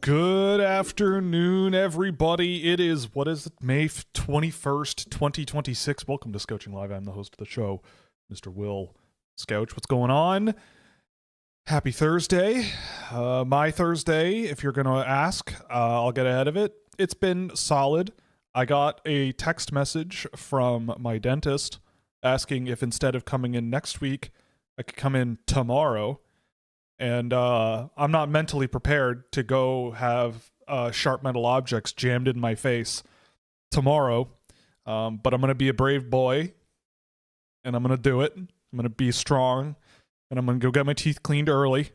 Good afternoon, everybody. It is, what is it, May 21st, 2026. Welcome to Scouching Live. I'm the host of the show, Mr. Will Scouch. What's going on? Happy Thursday. My Thursday, if you're going to ask, I'll get ahead of it. It's been solid. I got a text message from my dentist asking if instead of coming in next week, I could come in tomorrow. And I'm not mentally prepared to go have sharp metal objects jammed in my face tomorrow. But I'm going to be a brave boy, and I'm going to do it. I'm going to be strong, and I'm going to go get my teeth cleaned early.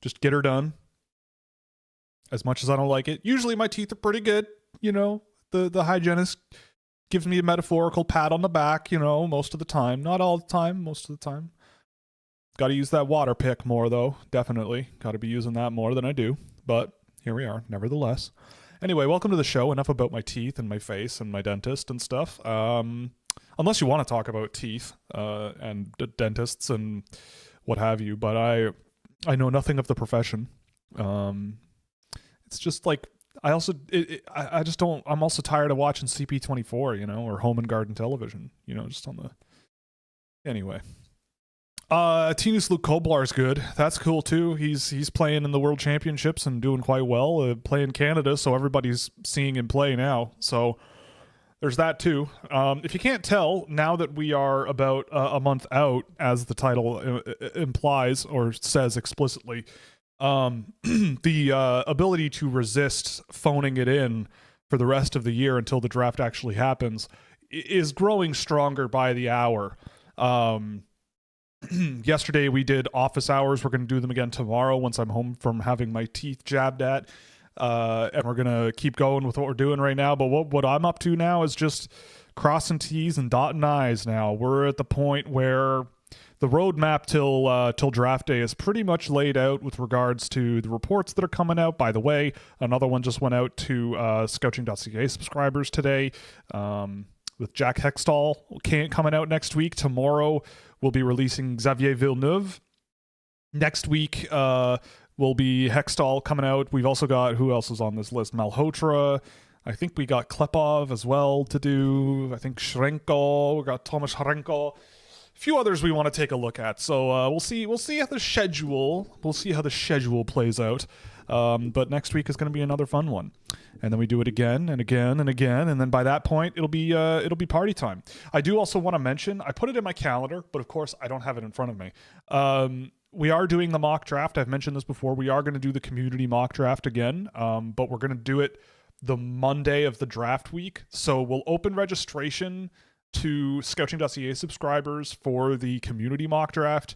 Just get her done. As much as I don't like it. Usually my teeth are pretty good. You know, the hygienist gives me a metaphorical pat on the back, you know, most of the time. Not all the time, most of the time. Got to use that water pick more, though. Definitely. Got to be using that more than I do. But here we are, nevertheless. Anyway, welcome to the show. Enough about my teeth and my face and my dentist and stuff. Unless you want to talk about teeth and dentists and what have you. But I know nothing of the profession. It's just like, I just don't, I'm also tired of watching CP24, you know, or Home and Garden Television, you know, just on the, anyway. Tinus Luke Koblar's good. That's cool too. He's playing in the World Championships and doing quite well. Playing Canada, so everybody's seeing him play now. So there's that too. If you can't tell, now that we are about a month out, as the title implies or says explicitly, the ability to resist phoning it in for the rest of the year until the draft actually happens is growing stronger by the hour. Yesterday we did office hours. We're going to do them again tomorrow once I'm home from having my teeth jabbed at. And we're going to keep going with what we're doing right now. But what I'm up to now is just crossing T's and dotting I's now. We're at the point where the roadmap till draft day is pretty much laid out with regards to the reports that are coming out. By the way, another one just went out to scouching.ca subscribers today. With Jack Hextall coming out next week. Tomorrow we'll be releasing Xavier Villeneuve. Next week will be Hextall coming out. We've also got, who else is on this list? Malhotra. I think we got Klepov as well to do. I think Shrenko. We got Tomasz Shrenko. A few others we want to take a look at. So we'll see how the schedule plays out. But next week is going to be another fun one. And then we do it again and again and again, and then by that point it'll be party time. I do also want to mention, I put it in my calendar, but of course I don't have it in front of me. We are doing the mock draft. I've mentioned this before. We are going to do the community mock draft again, but we're going to do it the Monday of the draft week. So we'll open registration to scouching.ca subscribers for the community mock draft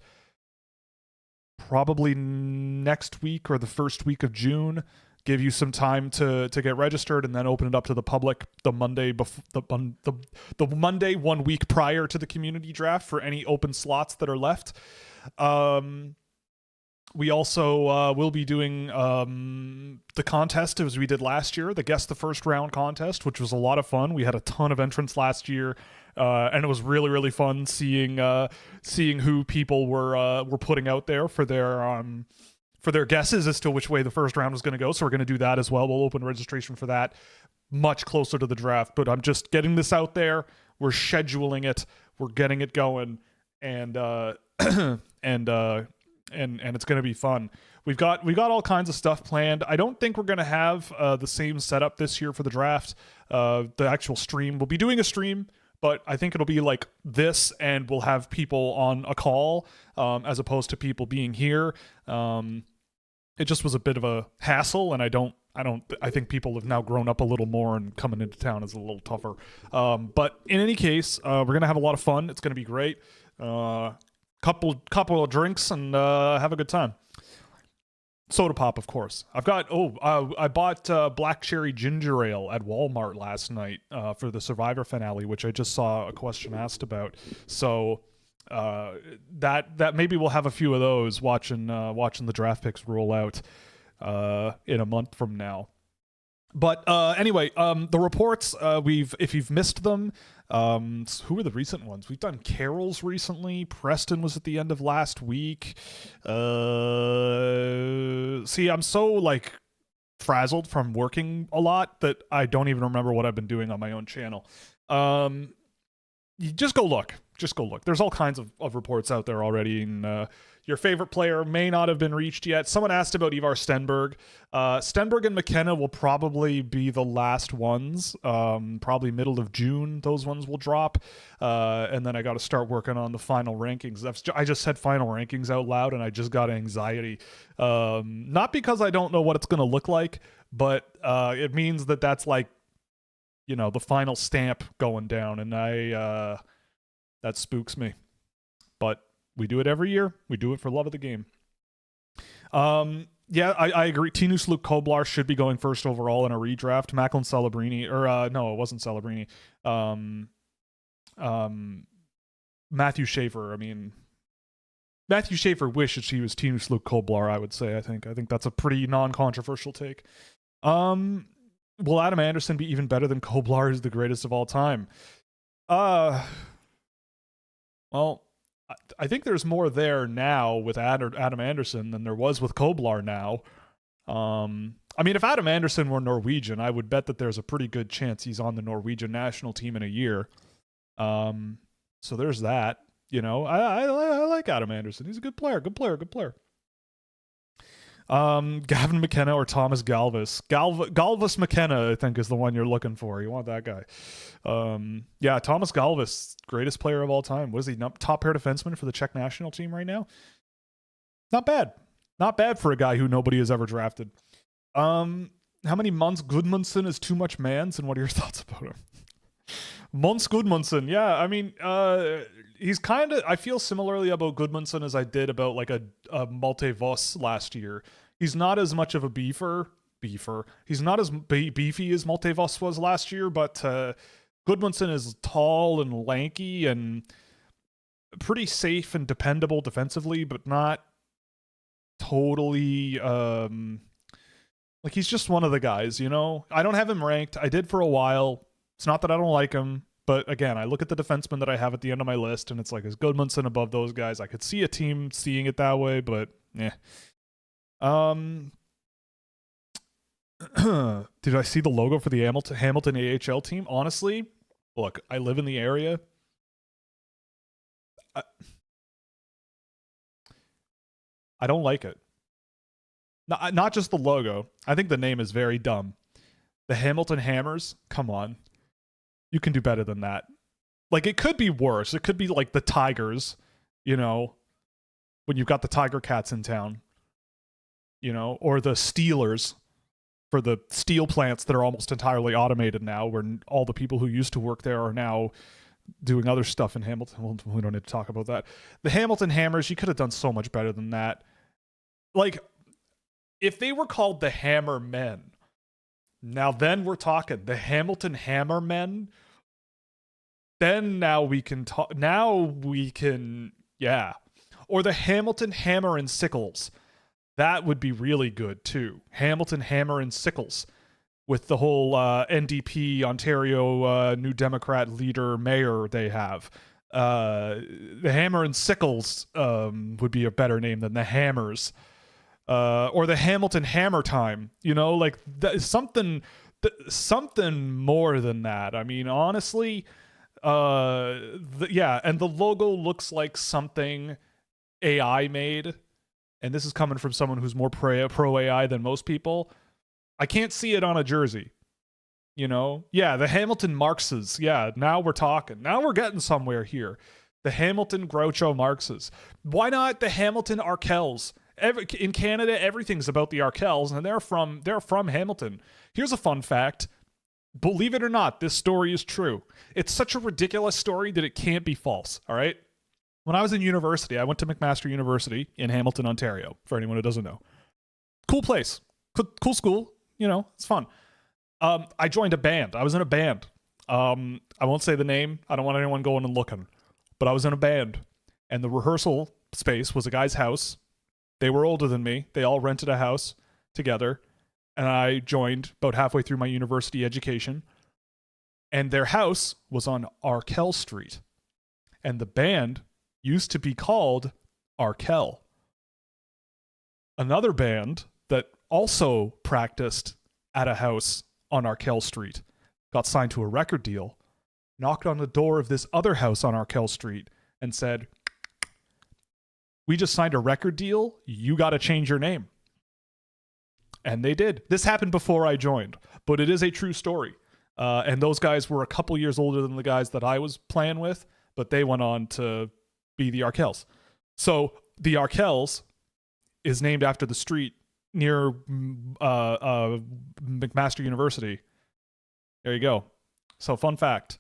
probably next week or the first week of June. Give you some time to get registered, and then open it up to the public the Monday the Monday 1 week prior to the community draft for any open slots that are left. We also will be doing the contest as we did last year, the Guess the First Round contest, which was a lot of fun. We had a ton of entrants last year, and it was really, really fun seeing who people were putting out there for their guesses as to which way the first round was going to go. So we're going to do that as well. We'll open registration for that much closer to the draft, but I'm just getting this out there. We're scheduling it. We're getting it going, and it's going to be fun. We've got all kinds of stuff planned. I don't think we're going to have the same setup this year for the draft. The actual stream, we'll be doing a stream, but I think it'll be like this, and we'll have people on a call as opposed to people being here. It just was a bit of a hassle, and I think people have now grown up a little more, and coming into town is a little tougher. But in any case, we're going to have a lot of fun. It's going to be great. Couple of drinks and have a good time. Soda pop, of course. I bought black cherry ginger ale at Walmart last night for the Survivor finale, which I just saw a question asked about. So that maybe we'll have a few of those watching the draft picks roll out in a month from now. But anyway, the reports, if you've missed them, who are the recent ones? We've done Carroll's recently. Preston was at the end of last week. See, I'm so frazzled from working a lot that I don't even remember what I've been doing on my own channel. You just go look. Just go look. There's all kinds of reports out there already, and your favorite player may not have been reached yet. Someone asked about Ivar Stenberg. Stenberg and McKenna will probably be the last ones. Probably middle of June, those ones will drop. And then I got to start working on the final rankings. I just said final rankings out loud, and I just got anxiety. Not because I don't know what it's going to look like, but it means that that's like, you know, the final stamp going down, and that spooks me. But we do it every year. We do it for love of the game. Yeah, I agree. Tinus Luke Koblar should be going first overall in a redraft. Macklin Celebrini, or no, it wasn't Celebrini. Matthew Schaefer. I mean, Matthew Schaefer wishes he was Tinus Luke Koblar, I would say. I think that's a pretty non-controversial take. Will Adam Anderson be even better than Koblar is the greatest of all time? Well, I think there's more there now with Adam Anderson than there was with Koblar now. I mean, if Adam Anderson were Norwegian, I would bet that there's a pretty good chance he's on the Norwegian national team in a year. So there's that. You know, I like Adam Anderson. He's a good player. Gavin McKenna or Thomas Galvis. Galvis McKenna, I think, is the one you're looking for. You want that guy. Yeah, Thomas Galvis, greatest player of all time. What is he? Top pair defenseman for the Czech national team right now? Not bad. Not bad for a guy who nobody has ever drafted. How many months Gudmundsson is too much mans, and what are your thoughts about him? Måns Gudmundsson, yeah, I mean, he's kind of, I feel similarly about Gudmundsson as I did about like a Malte Voss last year. He's not as much of a beefer. He's not as beefy as Malte Voss was last year, but Gudmundsson is tall and lanky and pretty safe and dependable defensively, but not totally, like he's just one of the guys, you know? I don't have him ranked. I did for a while. It's not that I don't like him, but again, I look at the defensemen that I have at the end of my list, and it's like, is Gudmundsson above those guys? I could see a team seeing it that way, but yeah. Did I see the logo for the Hamilton AHL team? Honestly, look, I live in the area. I don't like it. Not just the logo. I think the name is very dumb. The Hamilton Hammers? Come on. You can do better than that. Like, it could be worse. It could be like the Tigers, you know, when you've got the Tiger Cats in town, you know, or the Steelers for the steel plants that are almost entirely automated now, where all the people who used to work there are now doing other stuff in Hamilton. Well, we don't need to talk about that. The Hamilton Hammers, you could have done so much better than that. Like, if they were called the Hammer Men, now then we're talking. The Hamilton Hammer Men, then now we can talk. Now we can, yeah. Or the Hamilton Hammer and Sickles. That would be really good too. Hamilton Hammer and Sickles, with the whole NDP Ontario New Democrat leader mayor they have. The Hammer and Sickles would be a better name than the Hammers. Or the Hamilton Hammer Time, you know, like something more than that. I mean, honestly, yeah, and the logo looks like something AI made, and this is coming from someone who's more pro AI than most people. I can't see it on a jersey, you know? Yeah, the Hamilton Marxes. Yeah, now we're talking. Now we're getting somewhere here. The Hamilton Groucho Marxes. Why not the Hamilton Arkels? In Canada, everything's about the Arkels, and they're from Hamilton. Here's a fun fact. Believe it or not, this story is true. It's such a ridiculous story that it can't be false, all right? When I was in university, I went to McMaster University in Hamilton, Ontario, for anyone who doesn't know. Cool place. Cool school. You know, it's fun. I joined a band. I was in a band. I won't say the name. I don't want anyone going and looking. But I was in a band, and the rehearsal space was a guy's house. They were older than me. They all rented a house together, and I joined about halfway through my university education. And their house was on Arkell Street, and the band used to be called Arkell. Another band that also practiced at a house on Arkell Street, got signed to a record deal, knocked on the door of this other house on Arkell Street and said, "We just signed a record deal. You got to change your name." And they did. This happened before I joined, but it is a true story. And those guys were a couple years older than the guys that I was playing with, but they went on to be the Arkells. So the Arkells is named after the street near McMaster University. There you go. So fun fact.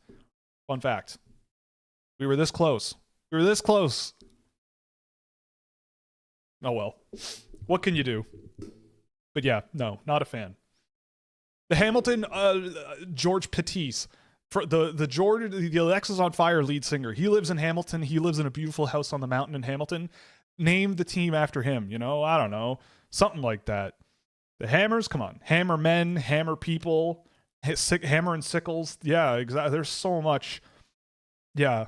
We were this close. Oh well. What can you do? But yeah, no, not a fan. The Hamilton, George Pettis, for the Alexis on Fire lead singer. He lives in Hamilton. He lives in a beautiful house on the mountain in Hamilton. Name the team after him. You know, I don't know, something like that. The Hammers, come on, Hammer Men, Hammer People, Hammer and Sickles. Yeah, exactly. There's so much. Yeah,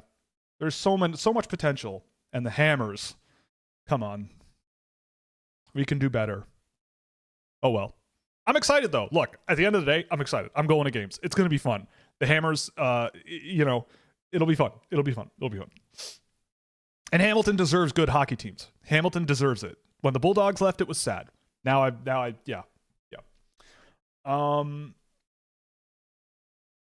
there's so much potential. And the Hammers, come on, we can do better. Oh well. I'm excited though. Look, at the end of the day, I'm excited. I'm going to games. It's going to be fun. The Hammers, it'll be fun. And Hamilton deserves good hockey teams. Hamilton deserves it. When the Bulldogs left, it was sad. Now I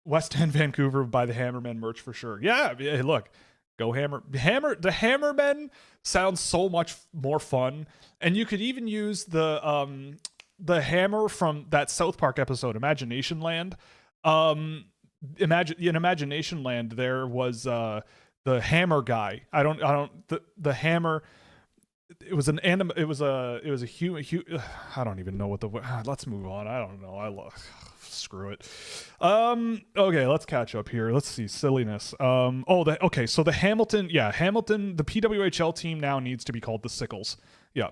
West End, Vancouver, buy the Hammermen merch for sure. Yeah, hey, look, go Hammer. The Hammermen sounds so much more fun, and you could even use the hammer from that South Park episode, Imagination Land. In Imagination Land, there was the hammer guy. The hammer. It was an anim. It was a human. I don't even know what the. Let's move on. I don't know. Screw it. Okay, let's catch up here. Let's see silliness. So the Hamilton. Yeah, Hamilton. The PWHL team now needs to be called the Sickles. Yeah.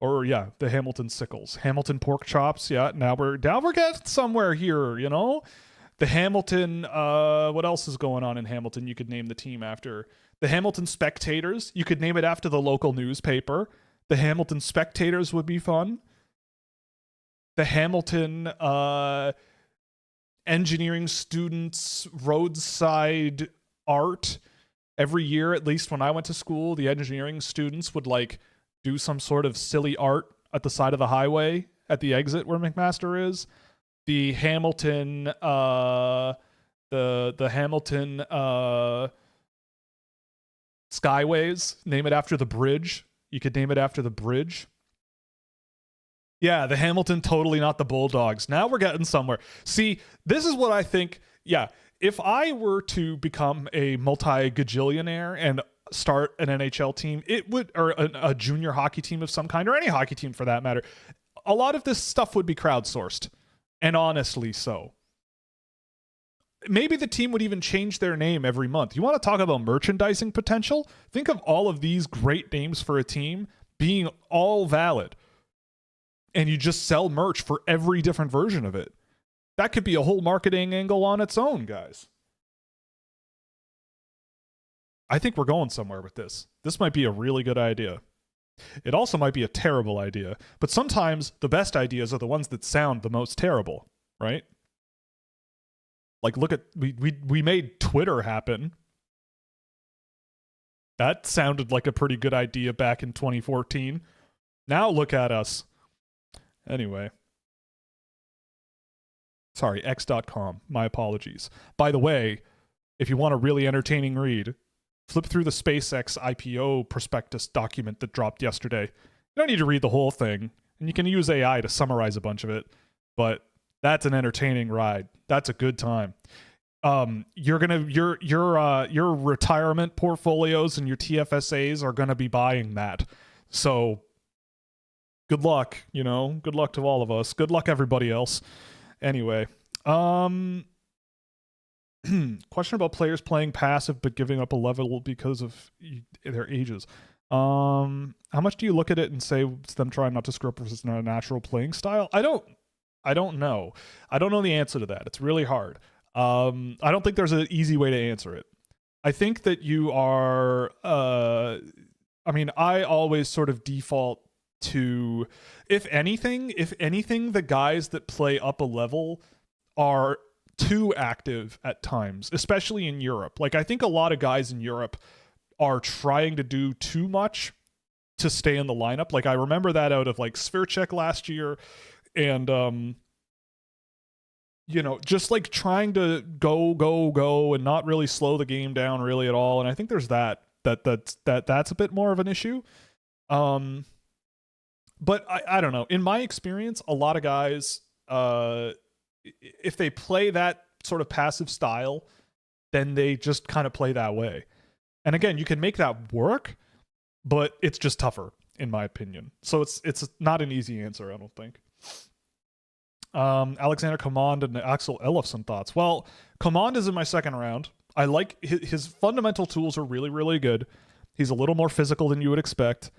Or yeah, the Hamilton Sickles, Hamilton Pork Chops. Yeah, now we're getting somewhere here, you know. The Hamilton. What else is going on in Hamilton? You could name the team after the Hamilton Spectators. You could name it after the local newspaper. The Hamilton Spectators would be fun. The Hamilton engineering students roadside art. Every year, at least when I went to school, the engineering students would do some sort of silly art at the side of the highway at the exit where McMaster is. The Hamilton, the Hamilton Skyways, name it after the bridge. You could name it after the bridge. Yeah, the Hamilton Totally Not the Bulldogs. Now we're getting somewhere. See, this is what I think. Yeah, if I were to become a multi-gajillionaire and start an NHL team, it would, or a junior hockey team of some kind, or any hockey team for that matter, a lot of this stuff would be crowdsourced, and honestly so. Maybe the team would even change their name every month. You want to talk about merchandising potential? Think of all of these great names for a team being all valid, and you just sell merch for every different version of it. That could be a whole marketing angle on its own, guys. I think we're going somewhere with this. This might be a really good idea. It also might be a terrible idea, but sometimes the best ideas are the ones that sound the most terrible, right? Like, look at, we made Twitter happen. That sounded like a pretty good idea back in 2014. Now look at us. Anyway. Sorry, x.com. My apologies. By the way, if you want a really entertaining read, flip through the SpaceX IPO prospectus document that dropped yesterday. You don't need to read the whole thing, and you can use AI to summarize a bunch of it, but that's an entertaining ride. That's a good time. Your retirement portfolios and your TFSAs are gonna be buying that. So good luck, good luck to all of us. Good luck everybody else. Anyway, question about players playing passive but giving up a level because of their ages. How much do you look at it and say it's them trying not to screw up versus not a natural playing style? I don't know. I don't know the answer to that. It's really hard. I don't think there's an easy way to answer it. I think that you are, I always sort of default to, if anything, the guys that play up a level are too active at times, especially in Europe. Like, I think a lot of guys in Europe are trying to do too much to stay in the lineup. Like, I remember that out of like Svirček last year, and just like trying to go and not really slow the game down really at all. And I think there's that's a bit more of an issue. But I don't know. In my experience, a lot of guys, if they play that sort of passive style, then they just kind of play that way. And again, you can make that work, but it's just tougher, in my opinion. So it's not an easy answer, I don't think. Alexander Command and Axel Ellefson thoughts. Well, Command is in my second round. I like his fundamental tools are really, really good. He's a little more physical than you would expect.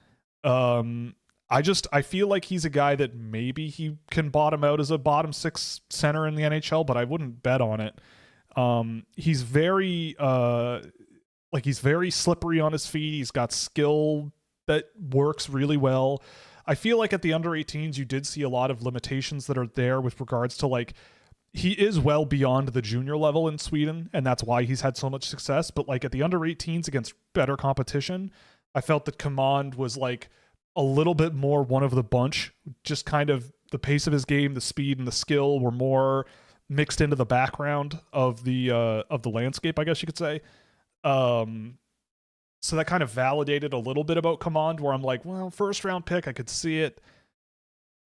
I feel like he's a guy that maybe he can bottom out as a bottom six center in the NHL, but I wouldn't bet on it. He's very slippery on his feet. He's got skill that works really well. I feel like at the under 18s, you did see a lot of limitations that are there with regards to, like, he is well beyond the junior level in Sweden, and that's why he's had so much success. But like at the under 18s against better competition, I felt that Command was like a little bit more one of the bunch. Just kind of the pace of his game, the speed and the skill were more mixed into the background of the landscape, I guess you could say. So that kind of validated a little bit about Command, where I'm like, well, first round pick, I could see it.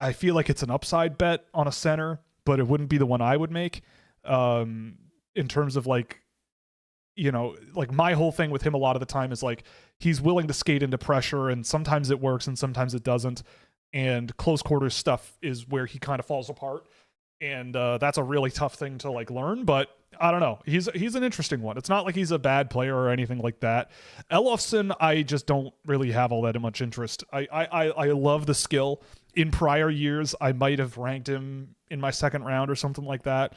I feel like it's an upside bet on a center, but it wouldn't be the one I would make. In terms of like, like my whole thing with him a lot of the time is like, he's willing to skate into pressure, and sometimes it works and sometimes it doesn't. And close quarters stuff is where he kind of falls apart. And that's a really tough thing to like learn, but I don't know. He's an interesting one. It's not like he's a bad player or anything like that. Ellefson, I just don't really have all that much interest. I love the skill. In prior years, I might have ranked him in my second round or something like that.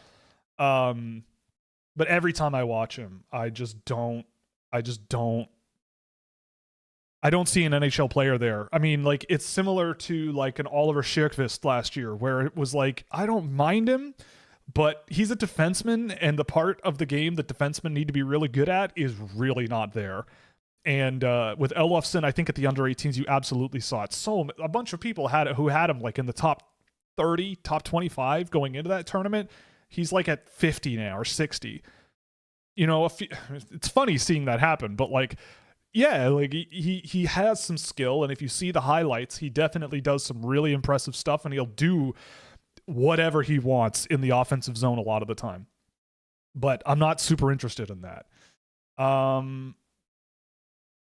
But every time I watch him, I don't see an NHL player there. I mean, like, it's similar to like an Oliver Scherkvist last year, where it was like, I don't mind him, but he's a defenseman, and the part of the game that defensemen need to be really good at is really not there. And with Ellefson, I think at the under 18s, you absolutely saw it. So a bunch of people had him like in the top 30, top 25 going into that tournament. He's like at 50 now or 60. It's funny seeing that happen, but like, yeah, like he has some skill, and if you see the highlights, he definitely does some really impressive stuff, and he'll do whatever he wants in the offensive zone a lot of the time. But I'm not super interested in that.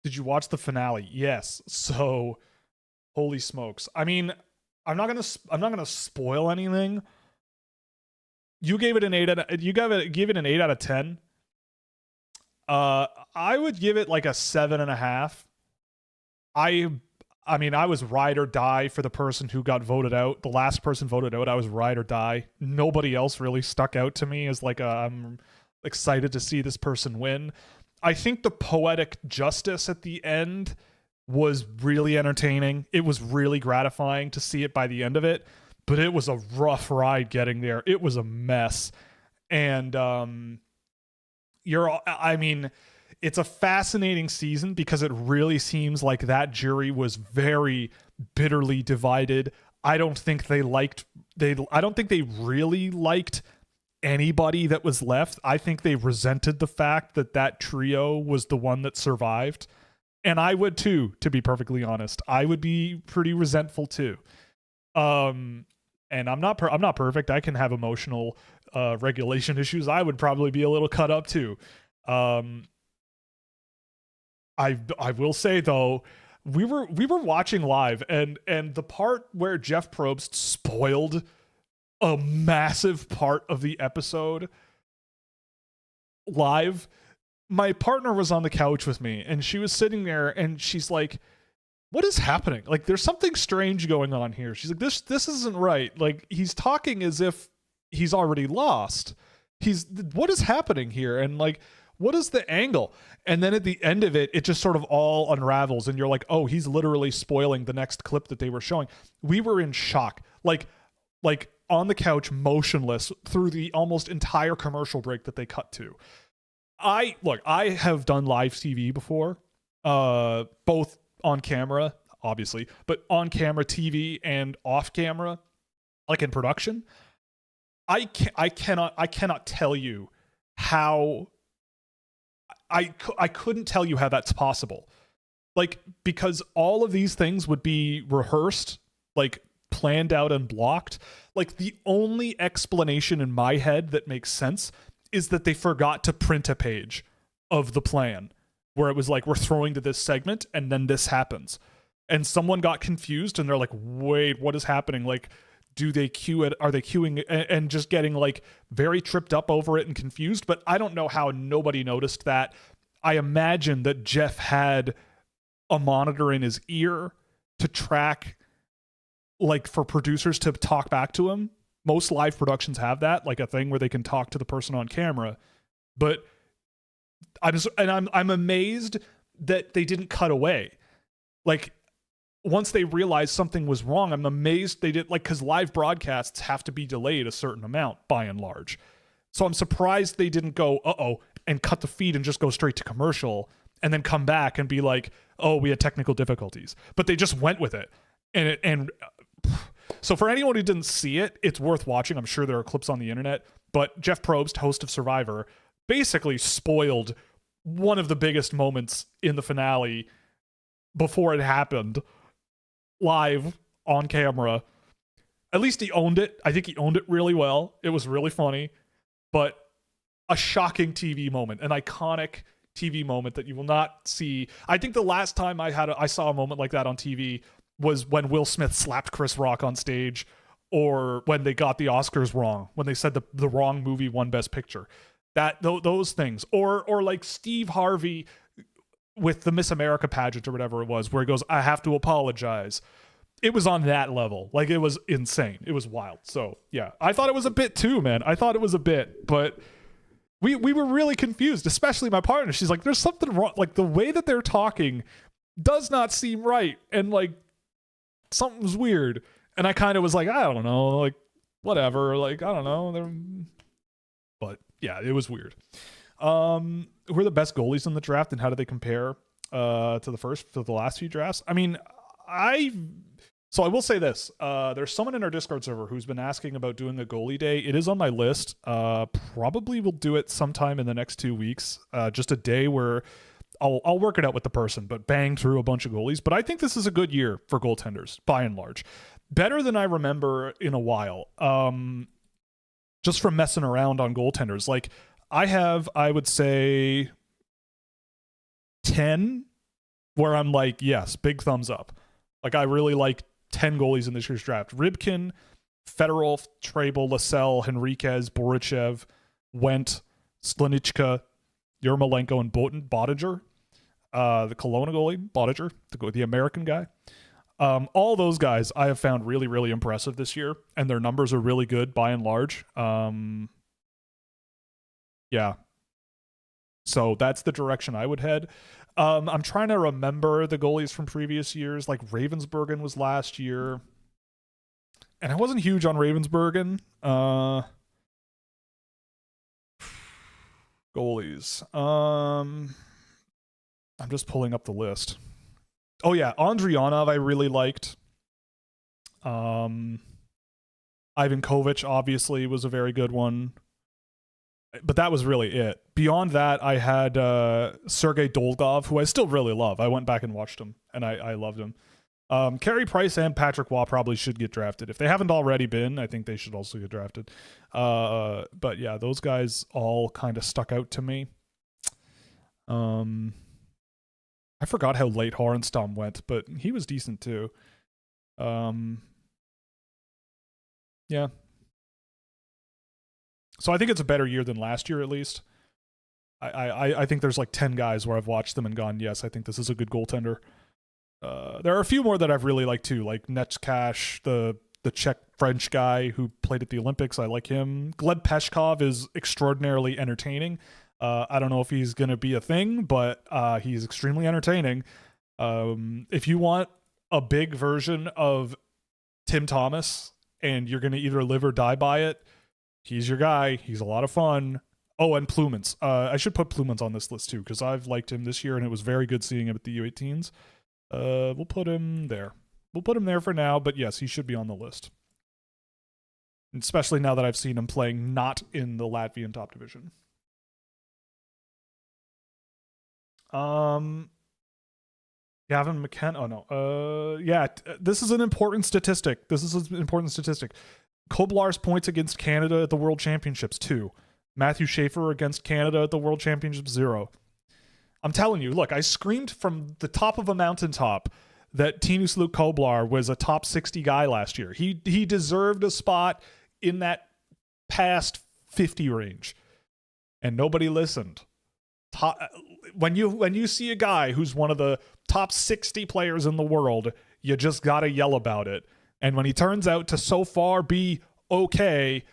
Did you watch the finale? Yes. So, holy smokes. I mean, I'm not gonna spoil anything. You gave it an 8 out of 10. I would give it like a 7.5. I mean, I was ride or die for the person who got voted out. The last person voted out, I was ride or die. Nobody else really stuck out to me as like I'm excited to see this person win. I think the poetic justice at the end was really entertaining. It was really gratifying to see it by the end of it, but it was a rough ride getting there. It was a mess. And it's a fascinating season because it really seems like that jury was very bitterly divided. I don't think they really liked anybody that was left. I think they resented the fact that trio was the one that survived. And I would too, to be perfectly honest. I would be pretty resentful too. And I'm not perfect. I can have emotional regulation issues. I would probably be a little cut up too. I will say though, we were watching live, and the part where Jeff Probst spoiled a massive part of the episode live, my partner was on the couch with me, and she was sitting there, and she's like, what is happening? Like, there's something strange going on here. She's like, this isn't right. Like, he's talking as if he's already lost. What is happening here? And like, what is the angle? And then at the end of it, it just sort of all unravels and you're like, oh, he's literally spoiling the next clip that they were showing. We were in shock, like on the couch, motionless through the almost entire commercial break that they cut to. I have done live TV before, both on camera, obviously, but on camera TV and off camera, like in production. I cannot tell you how I couldn't tell you how that's possible. Like, because all of these things would be rehearsed, like planned out and blocked. Like, the only explanation in my head that makes sense is that they forgot to print a page of the plan where it was like, we're throwing to this segment and then this happens. And someone got confused and they're like, wait, what is happening? Like, do they cue it? Are they queuing and just getting like very tripped up over it and confused? But I don't know how nobody noticed that. I imagine that Jeff had a monitor in his ear to track, like, for producers to talk back to him. Most live productions have that, like a thing where they can talk to the person on camera. But I'm amazed that they didn't cut away. Like, once they realized something was wrong, I'm amazed they did, like, because live broadcasts have to be delayed a certain amount by and large. So I'm surprised they didn't go, uh-oh, and cut the feed and just go straight to commercial and then come back and be like, oh, we had technical difficulties. But they just went with it. So for anyone who didn't see it, it's worth watching. I'm sure there are clips on the internet. But Jeff Probst, host of Survivor, basically spoiled one of the biggest moments in the finale before it happened, live on camera. At least he owned it. I think he owned it really well. It was really funny, but a shocking TV moment, an iconic TV moment that you will not see. I think the last time I saw a moment like that on TV was when Will Smith slapped Chris Rock on stage, or when they got the Oscars wrong, when they said the wrong movie won Best Picture. Those things, or like Steve Harvey with the Miss America pageant or whatever it was, where he goes, I have to apologize. It was on that level. Like, it was insane. It was wild. So yeah, I thought it was a bit too, man. I thought it was a bit, but we were really confused, especially my partner. She's like, there's something wrong. Like, the way that they're talking does not seem right. And like, something's weird. And I kind of was like, I don't know, like, whatever. Like, I don't know. But yeah, it was weird. Who are the best goalies in the draft, and how do they compare to the last few drafts? I mean, so I will say this. There's someone in our Discord server who's been asking about doing a goalie day. It is on my list. Probably will do it sometime in the next 2 weeks. Just a day where I'll work it out with the person, but bang through a bunch of goalies. But I think this is a good year for goaltenders, by and large. Better than I remember in a while. Just from messing around on goaltenders. Like, I would say 10 where I'm like, yes, big thumbs up. Like, I really like 10 goalies in this year's draft. Rybkin, Fedorov, Trabel, Lascelles, Henriquez, Borichev, Wendt, Slanichka, Yermolenko, and Bottinger. The Kelowna goalie, Bottinger, the American guy. All those guys I have found really, really impressive this year, and their numbers are really good by and large. Yeah. So that's the direction I would head. I'm trying to remember the goalies from previous years. Like, Ravensburgen was last year, and I wasn't huge on Ravensburgen. Goalies. I'm just pulling up the list. Oh yeah, Andrianov I really liked. Ivan Kovic obviously was a very good one. But that was really it. Beyond that, I had Sergei Dolgov, who I still really love. I went back and watched him, and I loved him. Carey Price and Patrick Waugh probably should get drafted. If they haven't already been, I think they should also get drafted. But yeah, those guys all kind of stuck out to me. I forgot how late Horenstam went, but he was decent too. Yeah. So I think it's a better year than last year, at least. I think there's like 10 guys where I've watched them and gone, yes, I think this is a good goaltender. There are a few more that I've really liked too, like Netskash, the Czech-French guy who played at the Olympics. I like him. Gleb Peshkov is extraordinarily entertaining. I don't know if he's going to be a thing, but he's extremely entertaining. If you want a big version of Tim Thomas and you're going to either live or die by it, he's your guy. He's a lot of fun. Oh, and Plumans. I should put Plumans on this list too, because I've liked him this year and it was very good seeing him at the U18s. We'll put him there. We'll put him there for now, but yes, he should be on the list. Especially now that I've seen him playing not in the Latvian top division. Gavin McKenna. Oh no. Yeah. This is an important statistic. Koblar's points against Canada at the World Championships 2. Matthew Schaefer against Canada at the World Championships 0. I'm telling you. Look, I screamed from the top of a mountaintop that Tinus Luke Koblar was a top 60 guy last year. He deserved a spot in that past 50 range, and nobody listened. When you see a guy who's one of the top 60 players in the world, you just gotta yell about it. And when he turns out to so far be okay,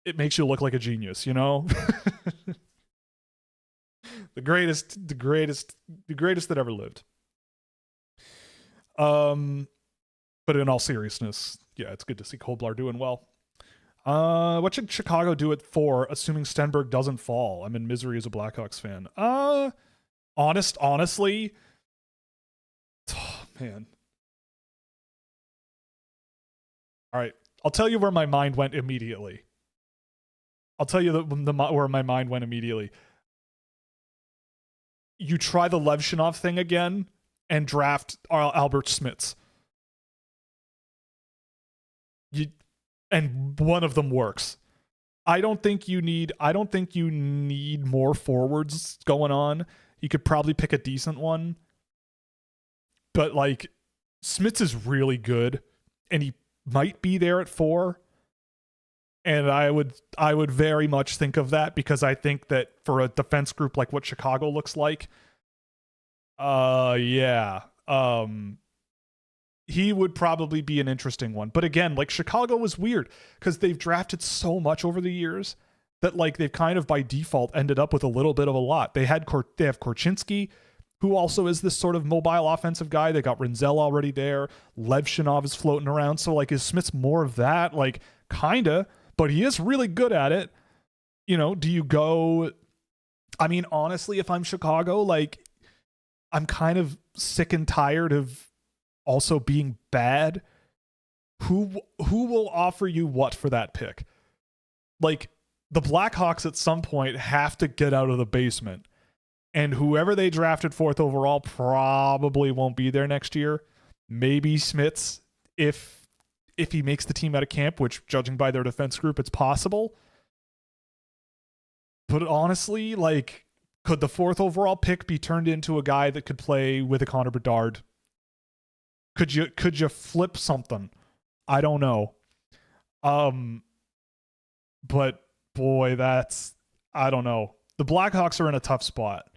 it makes you look like a genius, you know? the greatest that ever lived. But in all seriousness, yeah, it's good to see Koblar doing well. What should Chicago do at 4, assuming Stenberg doesn't fall? I'm in misery as a Blackhawks fan. Honestly, oh, man. All right, I'll tell you where my mind went immediately. Where my mind went immediately. You try the Levshinov thing again and draft Albert Smits. And one of them works. I don't think you need more forwards going on. You could probably pick a decent one. But like Smits is really good and he might be there at 4. And I would very much think of that, because I think that for a defense group like what Chicago looks like, he would probably be an interesting one. But again, like Chicago was weird because they've drafted so much over the years that like they've kind of by default ended up with a little bit of a lot. They have Korchinski, who also is this sort of mobile offensive guy. They got Rinzel already there. Levshinov is floating around. So like, is Smith's more of that? Like kinda, but he is really good at it. You know, do you go? I mean, honestly, if I'm Chicago, like I'm kind of sick and tired of also being bad. Who will offer you what for that pick? Like the Blackhawks at some point have to get out of the basement, and whoever they drafted 4th overall probably won't be there next year. Maybe Smits if he makes the team out of camp, which judging by their defense group, it's possible. But honestly, like, could the 4th overall pick be turned into a guy that could play with a Connor Bedard? Could you flip something? I don't know. But boy, I don't know. The Blackhawks are in a tough spot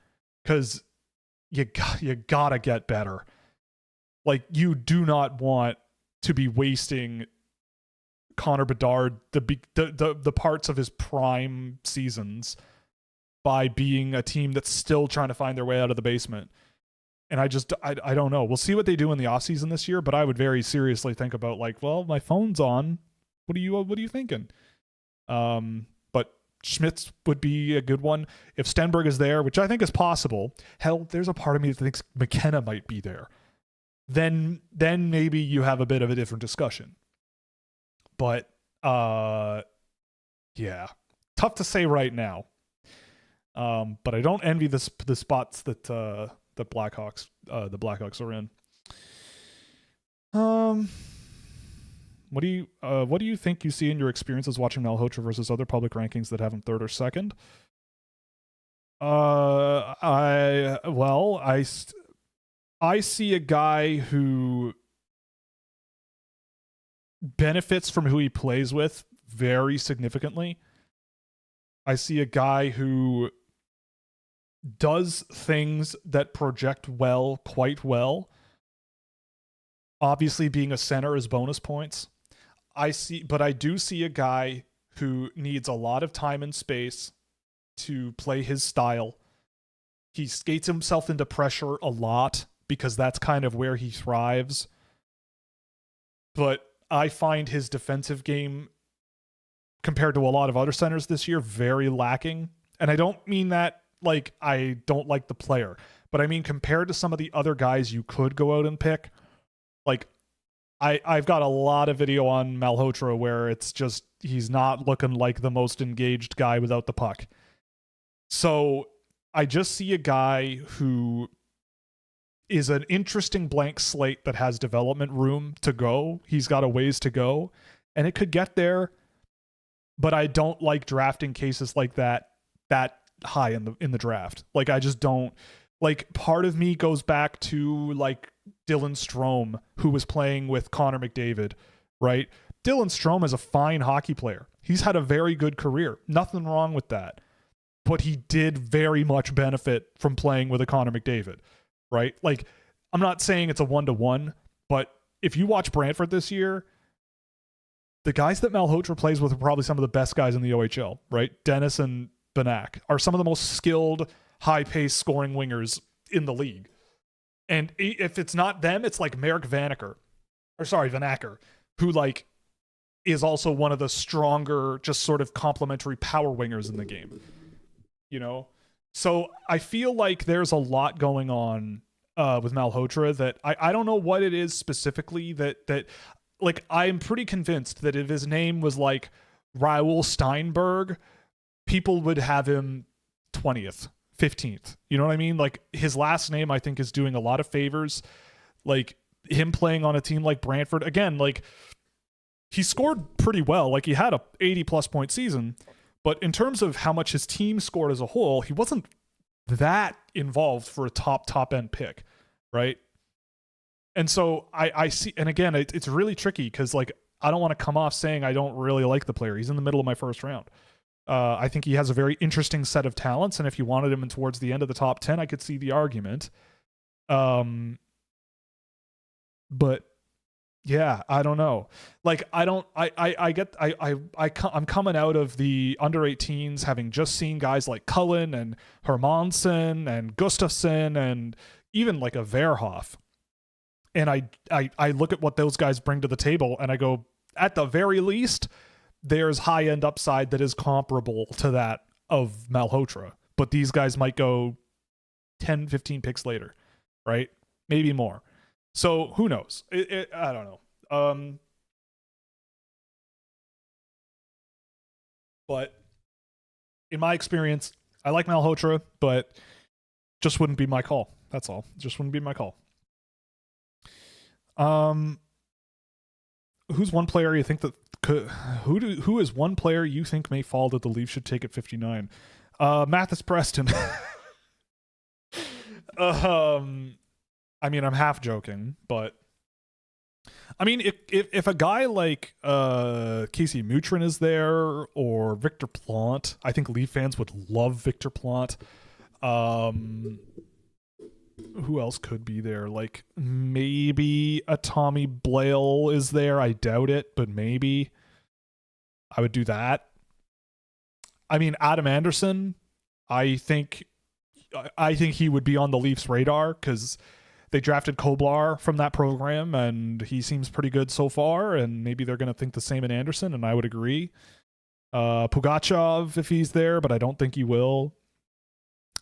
because you gotta get better. Like, you do not want to be wasting Connor Bedard, the parts of his prime seasons, by being a team that's still trying to find their way out of the basement. And I don't know. We'll see what they do in the offseason this year, but I would very seriously think about like, well, my phone's on. What are you thinking? But Schmitz would be a good one. If Stenberg is there, which I think is possible, hell, there's a part of me that thinks McKenna might be there. Then maybe you have a bit of a different discussion. But yeah, tough to say right now. But I don't envy the spots that the Blackhawks are in. What do you think you see in your experiences watching Malhotra versus other public rankings that have him 3rd or 2nd? I see a guy who benefits from who he plays with very significantly. I see a guy who does things that project well, quite well. Obviously, being a center is bonus points. But I do see a guy who needs a lot of time and space to play his style. He skates himself into pressure a lot because that's kind of where he thrives. But I find his defensive game, compared to a lot of other centers this year, very lacking. And I don't mean that like I don't like the player, but I mean compared to some of the other guys you could go out and pick, like I've got a lot of video on Malhotra where it's just he's not looking like the most engaged guy without the puck. So I just see a guy who is an interesting blank slate that has development room to go. He's got a ways to go, and it could get there. But I don't like drafting cases like that high in the draft. Like I just don't. Like part of me goes back to like Dylan Strome, who was playing with Connor McDavid, right? Dylan Strome is a fine hockey player. He's had a very good career. Nothing wrong with that. But he did very much benefit from playing with a Connor McDavid, right? Like, I'm not saying it's a 1-to-1, but if you watch Brantford this year, the guys that Malhotra plays with are probably some of the best guys in the OHL, right? Dennis and Banak are some of the most skilled, high-paced scoring wingers in the league. And if it's not them, it's like Merrick Vanacker, who like is also one of the stronger, just sort of complementary power wingers in the game. You know? So I feel like there's a lot going on with Malhotra that I don't know what it is specifically that like I'm pretty convinced that if his name was like Raul Steinberg, people would have him 20th. 15th. You know what I mean? Like his last name, I think, is doing a lot of favors. Like him playing on a team like Brantford, again, like he scored pretty well. Like he had a 80+ point season, but in terms of how much his team scored as a whole, he wasn't that involved for a top end pick, right? And so I see, and again, it's really tricky because like I don't want to come off saying I don't really like the player. He's in the middle of my first round. I think he has a very interesting set of talents, and if you wanted him in towards the end of the top 10, I could see the argument. But yeah, I don't know. Like I'm coming out of the under 18s having just seen guys like Cullen and Hermansson and Gustafsson and even like a Verhoff. And I look at what those guys bring to the table and I go, at the very least, there's high-end upside that is comparable to that of Malhotra. But these guys might go 10, 15 picks later, right? Maybe more. So who knows? I don't know. But in my experience, I like Malhotra, but just wouldn't be my call. That's all. Just wouldn't be my call. Who's one player you think that who is one player you think may fall that the Leafs should take at 59? Mathis Preston. I mean, I'm half joking, but I mean, if a guy like Casey Mutrin is there or Victor Plante, I think Leaf fans would love Victor Plante. Who else could be there? Like maybe a Tommy Blale is there. I doubt it, but maybe I would do that. I mean, Adam Anderson, I think he would be on the Leafs radar because they drafted Koblar from that program and he seems pretty good so far, and maybe they're going to think the same in Anderson, and I would agree. Pugachev if he's there, but I don't think he will.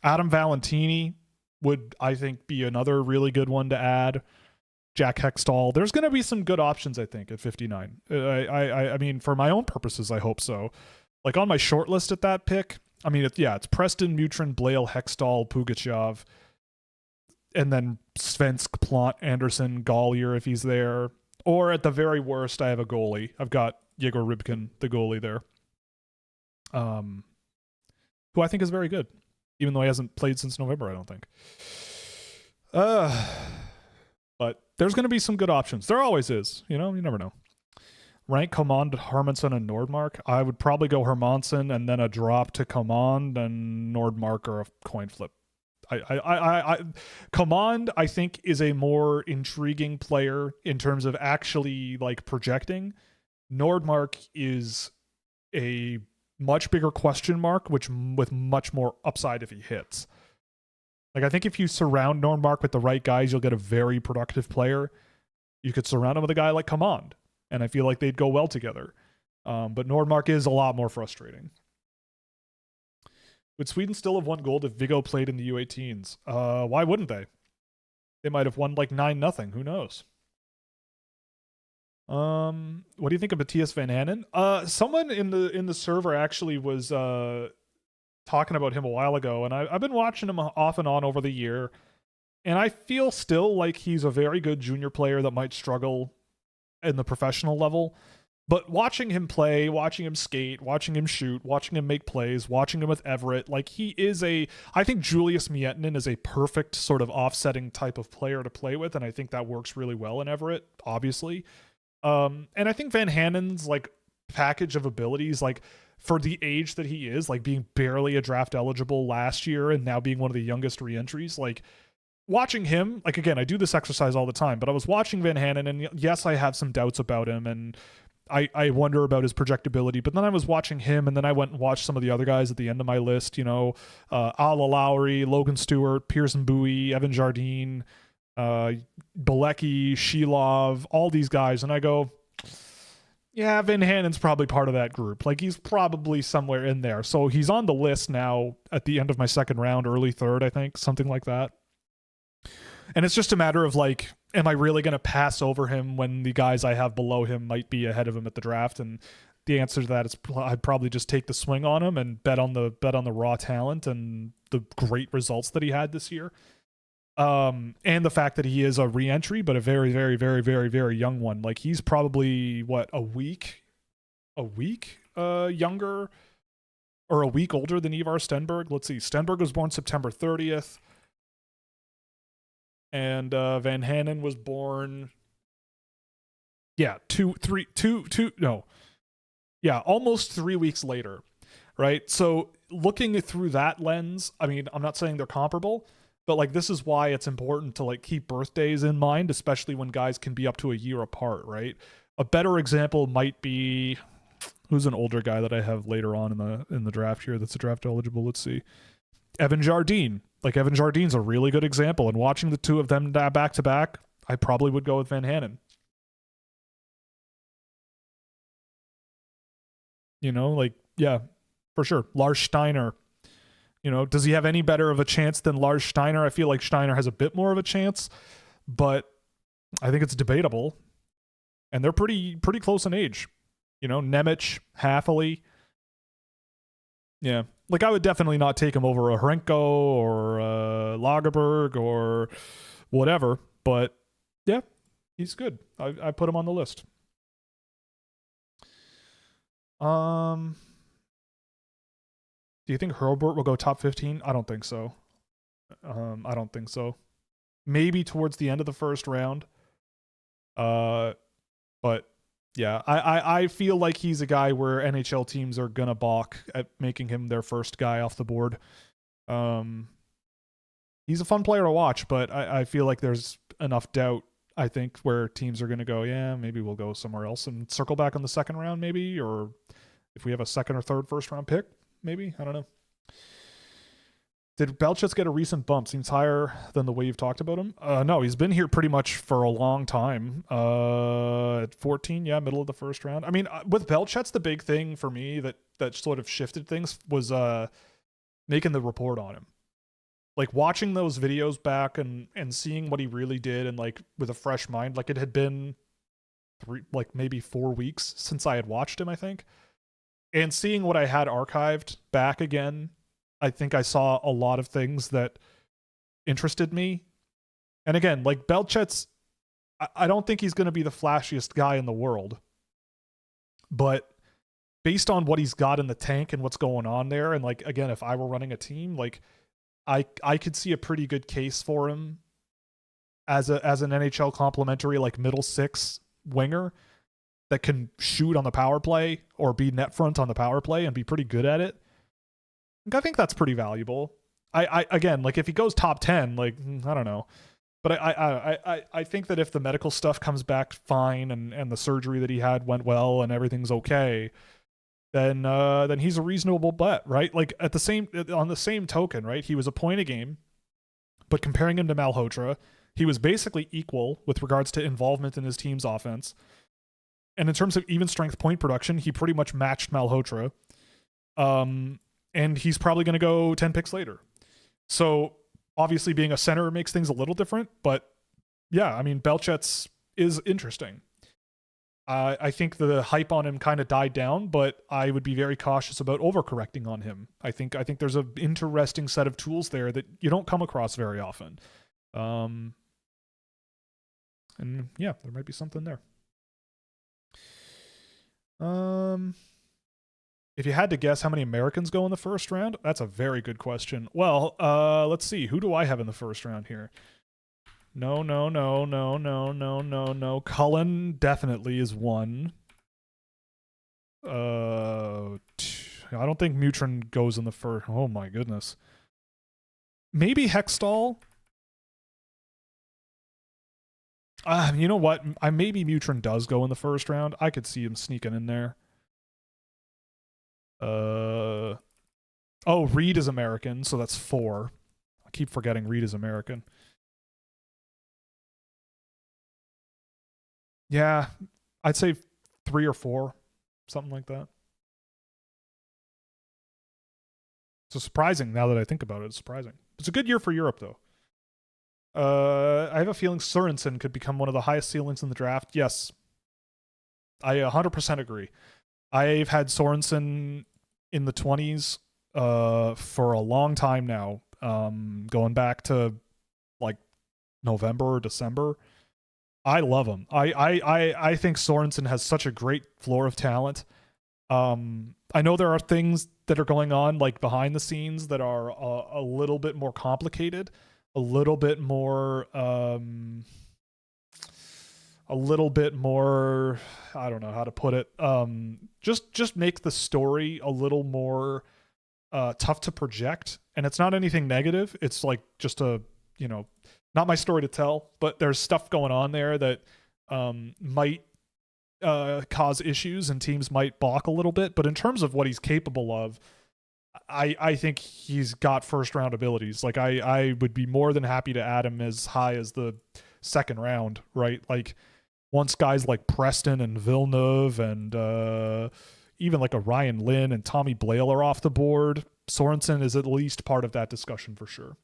Adam Valentini would, I think, be another really good one to add. Jack Hextall. There's going to be some good options, I think, at 59. I mean, for my own purposes, I hope so. Like on my short list at that pick, I mean, it's Preston, Mutrin, Blale, Hextall, Pugachev, and then Svensk, Plante, Anderson, Gollier if he's there. Or at the very worst, I have a goalie. I've got Yegor Rybkin, the goalie there, who I think is very good, even though he hasn't played since November, I don't think. But there's going to be some good options. There always is. You know, you never know. Rank Command, Hermansson, and Nordmark. I would probably go Hermansson and then a drop to Command and Nordmark or a coin flip. Command, I think, is a more intriguing player in terms of actually like projecting. Nordmark is a much bigger question mark, which with much more upside if he hits. Like, I think if you surround Nordmark with the right guys, you'll get a very productive player. You could surround him with a guy like Command, and I feel like they'd go well together. But Nordmark is a lot more frustrating. Would Sweden still have won gold if Viggo played in the U18s? Why wouldn't they? They might have won like 9-0. Who knows? What do you think of Matthias Van Hanen? Someone in the server actually was talking about him a while ago, and I've been watching him off and on over the year, and I feel still like he's a very good junior player that might struggle in the professional level. But watching him play, watching him skate, watching him shoot, watching him make plays, watching him with Everett, like he is I think Julius Miettinen is a perfect sort of offsetting type of player to play with, and I think that works really well in Everett, obviously. And I think Van Hanen's like package of abilities, like for the age that he is, like being barely a draft eligible last year and now being one of the youngest reentries, like watching him, like again, I do this exercise all the time, but I was watching Van Hanen, and yes, I have some doubts about him, and I wonder about his projectability, but then I was watching him, and then I went and watched some of the other guys at the end of my list, Ala Lowry, Logan Stewart, Pearson Bowie, Evan Jardine, Bilecki, Shilov, all these guys, and I go, yeah, Van Hanen's probably part of that group. Like, he's probably somewhere in there. So he's on the list now at the end of my second round, early third, I think, something like that. And it's just a matter of like, am I really going to pass over him when the guys I have below him might be ahead of him at the draft? And the answer to that is I'd probably just take the swing on him and bet on the raw talent and the great results that he had this year. And the fact that he is a re-entry, but a very, very, very, very, very young one. Like, he's probably a week younger or a week older than Ivar Stenberg. Let's see. Stenberg was born September 30th. And Van Hanen was born, almost 3 weeks later, right? So looking through that lens, I mean, I'm not saying they're comparable, but like this is why it's important to like keep birthdays in mind, especially when guys can be up to a year apart, right? A better example might be, who's an older guy that I have later on in the draft here that's a draft eligible? Let's see. Evan Jardine. Like, Evan Jardine's a really good example, and watching the two of them back to back, I probably would go with Van Hanen. Like, yeah, for sure. Lars Steiner. Does he have any better of a chance than Lars Steiner? I feel like Steiner has a bit more of a chance, but I think it's debatable. And they're pretty close in age. Nemec, Hathaway. Yeah. Like, I would definitely not take him over a Hrenko or Lagerberg or whatever, but yeah, he's good. I put him on the list. Do you think Herbert will go top 15? I don't think so. I don't think so. Maybe towards the end of the first round. But yeah, I feel like he's a guy where NHL teams are going to balk at making him their first guy off the board. He's a fun player to watch, but I feel like there's enough doubt, I think, where teams are going to go, yeah, maybe we'll go somewhere else and circle back on the second round, maybe, or if we have a second or third first round pick, maybe. I don't know. Did Belchitz get a recent bump? Seems higher than the way you've talked about him. No, he's been here pretty much for a long time. At 14, yeah, middle of the first round. I mean, with Belchitz, the big thing for me that sort of shifted things was making the report on him. Like, watching those videos back and seeing what he really did, and like with a fresh mind, like it had been maybe 4 weeks since I had watched him, I think. And seeing what I had archived back again, I think I saw a lot of things that interested me. And again, like Belchitz, I don't think he's going to be the flashiest guy in the world. But based on what he's got in the tank and what's going on there, and like, again, if I were running a team, like I could see a pretty good case for him as an NHL complimentary, like middle six winger that can shoot on the power play or be net front on the power play and be pretty good at it. I think that's pretty valuable. I again, like if he goes top 10, like, I don't know. But I think that if the medical stuff comes back fine and the surgery that he had went well and everything's okay, then he's a reasonable bet, right? Like on the same token, right? He was a point a game, but comparing him to Malhotra, he was basically equal with regards to involvement in his team's offense. And in terms of even strength point production, he pretty much matched Malhotra. And he's probably going to go 10 picks later. So obviously being a center makes things a little different, but yeah, I mean, Belchet's is interesting. I think the hype on him kind of died down, but I would be very cautious about overcorrecting on him. I think there's an interesting set of tools there that you don't come across very often. And yeah, there might be something there. If you had to guess how many Americans go in the first round, that's a very good question. Well, let's see. Who do I have in the first round here? No. Cullen definitely is one. I don't think Mutrin goes in the first. Oh my goodness. Maybe Hextall. You know what? Maybe Mutrin does go in the first round. I could see him sneaking in there. Oh, Reed is American, so that's 4. I keep forgetting Reed is American. Yeah, I'd say 3 or 4, something like that. So surprising now that I think about it. It's surprising. It's a good year for Europe, though. I have a feeling Sorensen could become one of the highest ceilings in the draft. Yes, I 100% agree. I've had Sorensen in the 20s for a long time now, going back to like November or December. I love him. I think Sorensen has such a great floor of talent. I know there are things that are going on like behind the scenes that are a little bit more complicated, a little bit more I don't know how to put it. Just make the story a little more tough to project. And it's not anything negative. It's like just not my story to tell, but there's stuff going on there that might cause issues and teams might balk a little bit. But in terms of what he's capable of, I think he's got first round abilities. Like I would be more than happy to add him as high as the second round, right? Like once guys like Preston and Villeneuve and even like a Ryan Lynn and Tommy Blale are off the board, Sorensen is at least part of that discussion for sure.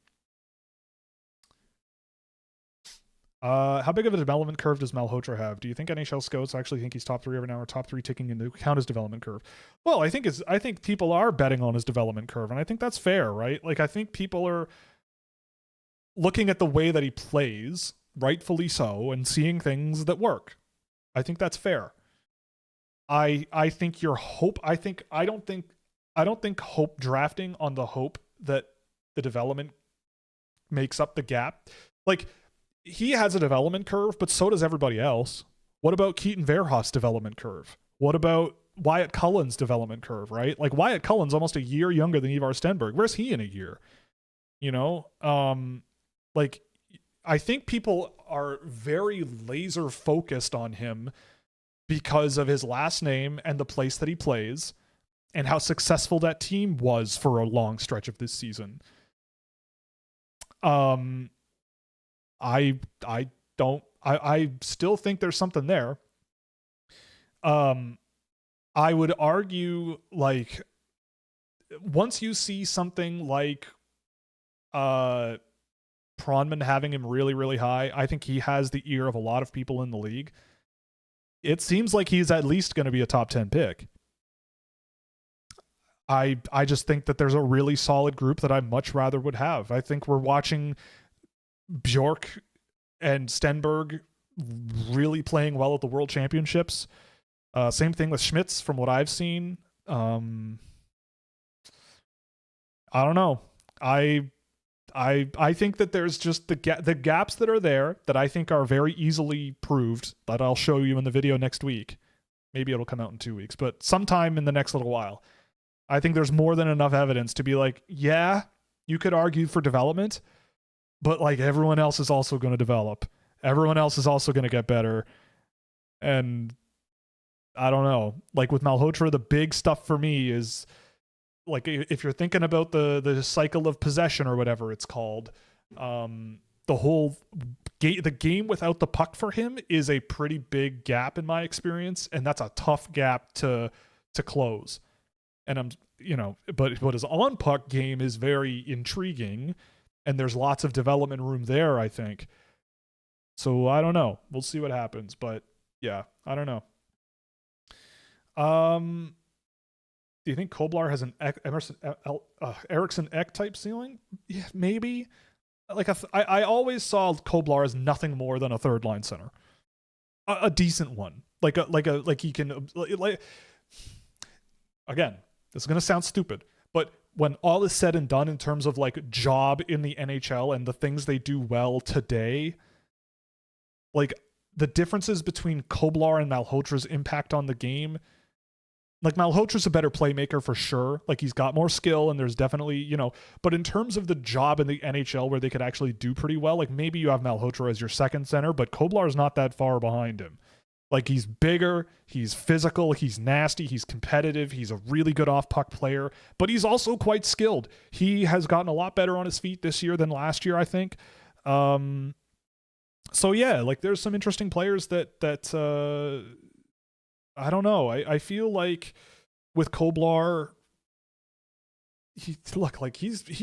How big of a development curve does Malhotra have? Do you think NHL scouts actually think he's top 3 over now, or top 3 taking into account his development curve? Well, I think people are betting on his development curve, and I think that's fair, right? Like I think people are looking at the way that he plays, rightfully so, and seeing things that work. I think that's fair. I don't think hope drafting on the hope that the development makes up the gap. Like he has a development curve, but so does everybody else. What about Keaton Verhoff's development curve? What about Wyatt Cullen's development curve, right? Like Wyatt Cullen's almost a year younger than Ivar Stenberg. Where's he in a year? Like I think people are very laser focused on him because of his last name and the place that he plays and how successful that team was for a long stretch of this season. I still think there's something there. I would argue like once you see something like Pronman having him really, really high, I think he has the ear of a lot of people in the league. It seems like he's at least going to be a top 10 pick. I just think that there's a really solid group that I much rather would have. I think we're watching Bjork and Stenberg really playing well at the World Championships. Same thing with Schmitz from what I've seen. I don't know. I think that there's just the gaps that are there that I think are very easily proved that I'll show you in the video next week. Maybe it'll come out in 2 weeks, but sometime in the next little while. I think there's more than enough evidence to be like, yeah, you could argue for development, but like everyone else is also going to develop. Everyone else is also going to get better. And I don't know. Like with Malhotra, the big stuff for me is like if you're thinking about the cycle of possession or whatever it's called, the whole the game without the puck for him is a pretty big gap in my experience, and that's a tough gap to close. And but his on puck game is very intriguing, and there's lots of development room there, I think. So I don't know. We'll see what happens, but yeah, I don't know. Do you think Koblar has an Eriksson Ek type ceiling? Yeah, maybe. Like I always saw Koblar as nothing more than a third line center, a decent one. Like he can like. Again, this is gonna sound stupid, but when all is said and done in terms of like job in the NHL and the things they do well today, like the differences between Koblar and Malhotra's impact on the game. Like Malhotra's a better playmaker for sure. Like he's got more skill and there's definitely, but in terms of the job in the NHL where they could actually do pretty well, like maybe you have Malhotra as your second center, but Koblar's not that far behind him. Like he's bigger, he's physical, he's nasty, he's competitive, he's a really good off-puck player, but he's also quite skilled. He has gotten a lot better on his feet this year than last year, I think. So yeah, like there's some interesting players that I don't know. I feel like with Koblar, he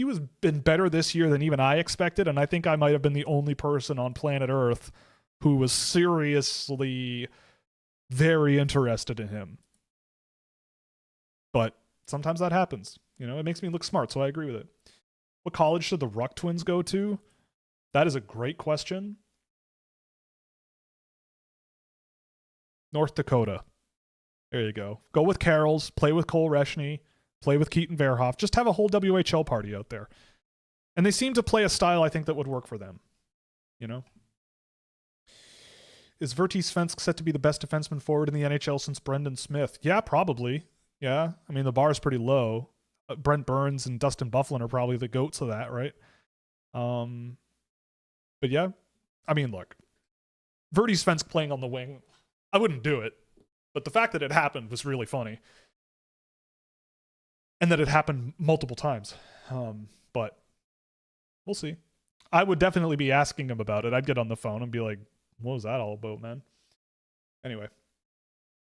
was been better this year than even I expected, and I think I might have been the only person on planet Earth who was seriously very interested in him. But sometimes that happens. It makes me look smart, so I agree with it. What college should the Ruck twins go to? That is a great question. North Dakota. There you go. Go with Carroll's, play with Cole Reshny, play with Keaton Verhoff. Just have a whole WHL party out there. And they seem to play a style I think that would work for them. Is Verti Svensk set to be the best defenseman forward in the NHL since Brendan Smith? Yeah, probably. Yeah. I mean, the bar is pretty low. Brent Burns and Dustin Byfuglien are probably the goats of that, right? But yeah. I mean, look. Verti Svensk playing on the wing, I wouldn't do it. But the fact that it happened was really funny. And that it happened multiple times. But we'll see. I would definitely be asking him about it. I'd get on the phone and be like, what was that all about, man? Anyway.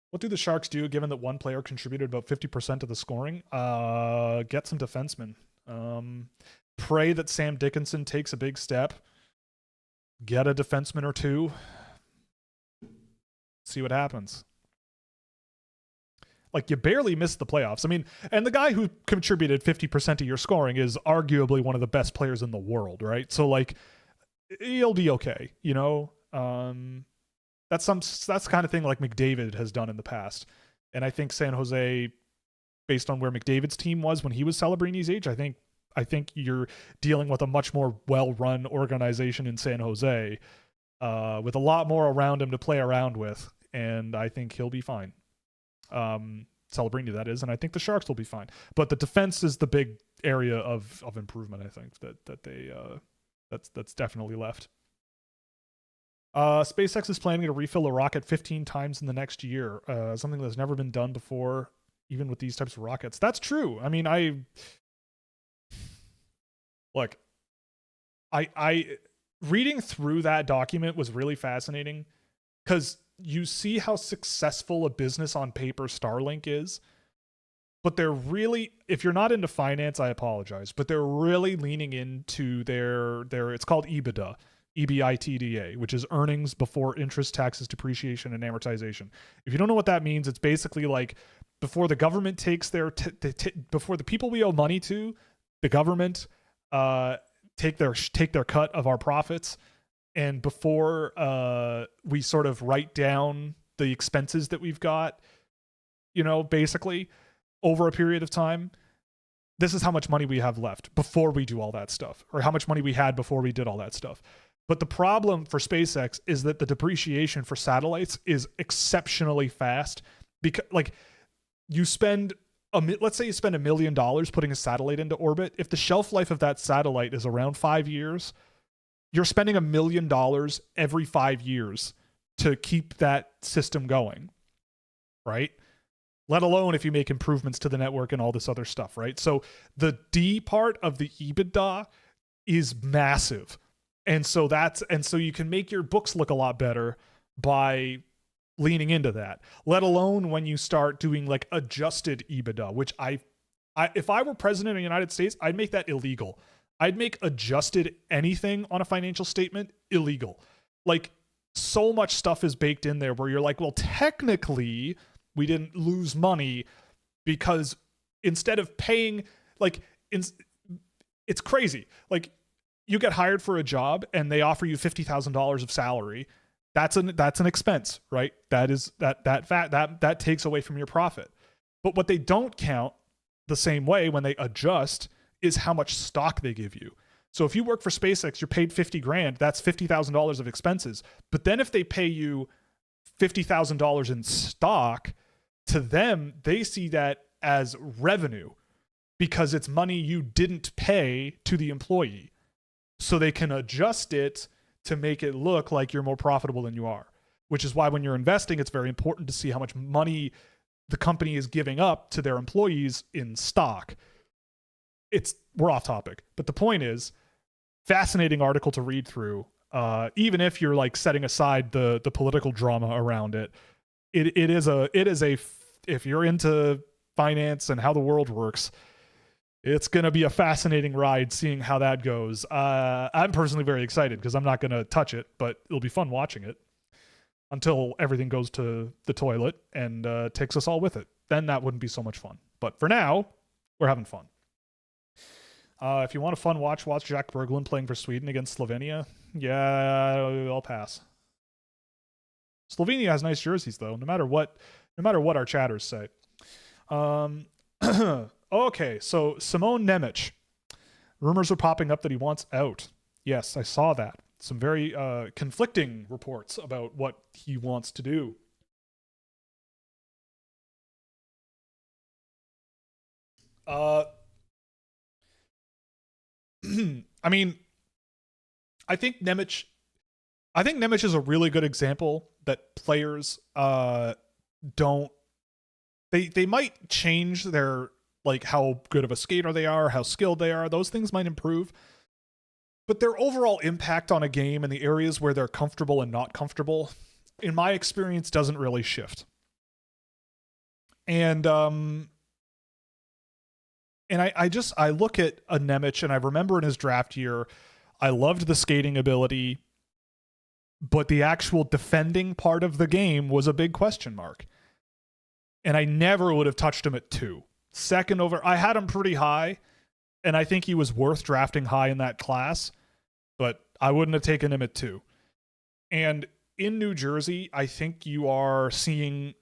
What do the Sharks do given that one player contributed about 50% of the scoring? Get some defensemen. Pray that Sam Dickinson takes a big step. Get a defenseman or two. See what happens. Like, you barely missed the playoffs. I mean, and the guy who contributed 50% of your scoring is arguably one of the best players in the world, right? So, like, he'll be okay, That's the kind of thing like McDavid has done in the past. And I think San Jose, based on where McDavid's team was when he was Celebrini's age, I think you're dealing with a much more well-run organization in San Jose with a lot more around him to play around with. And I think he'll be fine. Celebrini, that is, and I think the Sharks will be fine. But the defense is the big area of improvement, I think, that they that's definitely left. SpaceX is planning to refill a rocket 15 times in the next year, something that's never been done before, even with these types of rockets. That's true. I mean, I reading through that document was really fascinating because you see how successful a business on paper Starlink is, but they're really, if you're not into finance, I apologize, but they're really leaning into their it's called EBITDA. EBITDA, which is earnings before interest, taxes, depreciation, and amortization. If you don't know what that means, it's basically like before the government takes their before the people we owe money to, the government take their cut of our profits, and before we sort of write down the expenses that we've got, basically over a period of time. This is how much money we have left before we do all that stuff, or how much money we had before we did all that stuff. But the problem for SpaceX is that the depreciation for satellites is exceptionally fast because, like, let's say you spend $1 million putting a satellite into orbit. If the shelf life of that satellite is around 5 years, you're spending $1 million every 5 years to keep that system going. right? Let alone if you make improvements to the network and all this other stuff, right? So the D part of the EBITDA is massive. And so you can make your books look a lot better by leaning into that. Let alone when you start doing like adjusted EBITDA, which if I were president of the United States, I'd make that illegal. I'd make adjusted anything on a financial statement illegal. Like, so much stuff is baked in there where you're like, well, technically we didn't lose money because instead of paying, like, it's crazy. Like, you get hired for a job and they offer you $50,000 of salary. That's an expense, right? That takes away from your profit. But what they don't count the same way when they adjust is how much stock they give you. So if you work for SpaceX, you're paid $50,000, that's $50,000 of expenses. But then if they pay you $50,000 in stock, to them, they see that as revenue because it's money you didn't pay to the employee. So they can adjust it to make it look like you're more profitable than you are, which is why when you're investing, it's very important to see how much money the company is giving up to their employees in stock. We're off topic, but the point is, fascinating article to read through. Even if you're like setting aside the political drama around it, it is if you're into finance and how the world works, it's going to be a fascinating ride seeing how that goes. I'm personally very excited because I'm not going to touch it, but it'll be fun watching it until everything goes to the toilet and takes us all with it. Then that wouldn't be so much fun. But for now, we're having fun. If you want a fun watch Jack Berglund playing for Sweden against Slovenia. Yeah, I'll pass. Slovenia has nice jerseys though, no matter what our chatters say. Okay, so Simon Nemec. Rumors are popping up that he wants out. Yes, I saw that. Some very conflicting reports about what he wants to do. I mean, I think Nemec is a really good example that players don't they might change their, like, how good of a skater they are, how skilled they are. Those things might improve. But their overall impact on a game and the areas where they're comfortable and not comfortable, in my experience, doesn't really shift. And I look at a Nemec and I remember in his draft year, I loved the skating ability, but the actual defending part of the game was a big question mark. And I never would have touched him at 2. Second over, I had him pretty high, and I think he was worth drafting high in that class, but I wouldn't have taken him at 2. And in New Jersey, I think you are seeing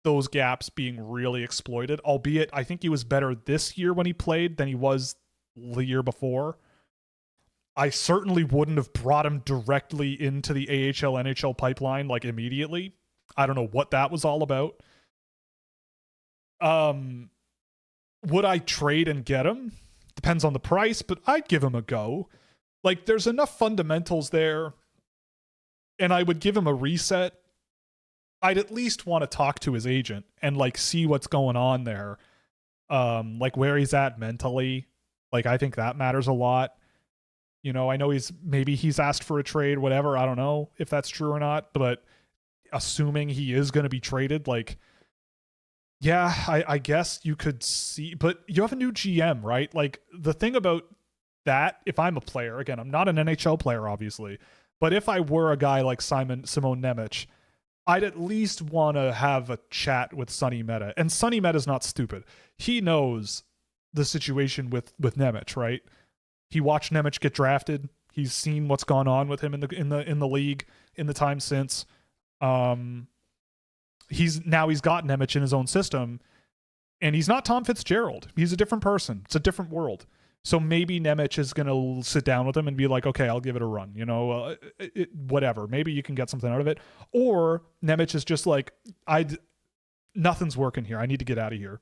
those gaps being really exploited, albeit I think he was better this year when he played than he was the year before. I certainly wouldn't have brought him directly into the AHL, NHL pipeline like immediately. I don't know what that was all about. Would I trade and get him? Depends on the price, but I'd give him a go. Like, there's enough fundamentals there, and I would give him a reset. I'd at least want to talk to his agent and, like, see what's going on there. Like, where he's at mentally. Like, I think that matters a lot. You know, I know he's asked for a trade, whatever. I don't know if that's true or not, but assuming he is going to be traded, like, yeah, I guess you could see, but you have a new GM, right? Like, the thing about that, if I'm a player, again, I'm not an NHL player, obviously, but if I were a guy like Simon Nemec, I'd at least want to have a chat with Sonny Mehta. And Sonny Mehta's not stupid. He knows the situation with Nemec, right? He watched Nemec get drafted. He's seen what's gone on with him in the league in the time since. He's got Nemec in his own system, and he's not Tom Fitzgerald. He's a different person. It's a different world. So maybe Nemec is going to sit down with him and be like, okay, I'll give it a run. You know, whatever. Maybe you can get something out of it. Or Nemec is just like, nothing's working here. I need to get out of here.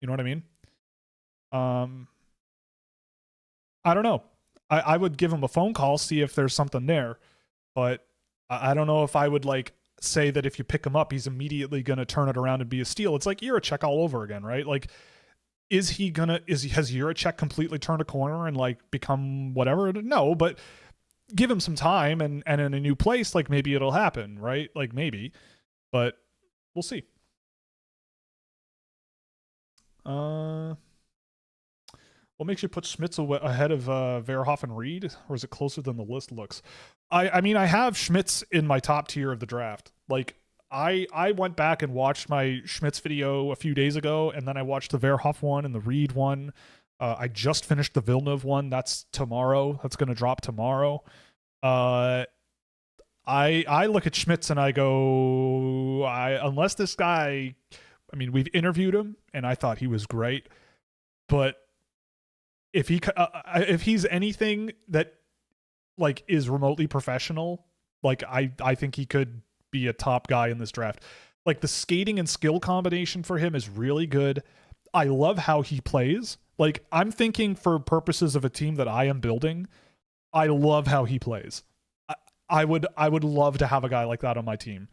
You know what I mean? I don't know. I would give him a phone call, see if there's something there. But I don't know if I would, like, say that if you pick him up, he's immediately going to turn it around and be a steal. It's like Jiricek all over again, right? Like, has Jiricek completely turned a corner and like become whatever? No, but give him some time and in a new place, like maybe it'll happen, right? Like maybe, but we'll see. What makes you put Schmitz ahead of Verhoff and Reed, or is it closer than the list looks? I mean, I have Schmitz in my top tier of the draft. Like, I went back and watched my Schmitz video a few days ago, and then I watched the Verhoff one and the Reed one. I just finished the Villeneuve one. That's tomorrow. That's going to drop tomorrow. I look at Schmitz and I go, unless this guy, I mean, we've interviewed him and I thought he was great, but if he's anything that like is remotely professional, like I think he could be a top guy in this draft. Like the skating and skill combination for him is really good. I love how he plays. Like I'm thinking for purposes of a team that I am building, I love how he plays. I would love to have a guy like that on my team.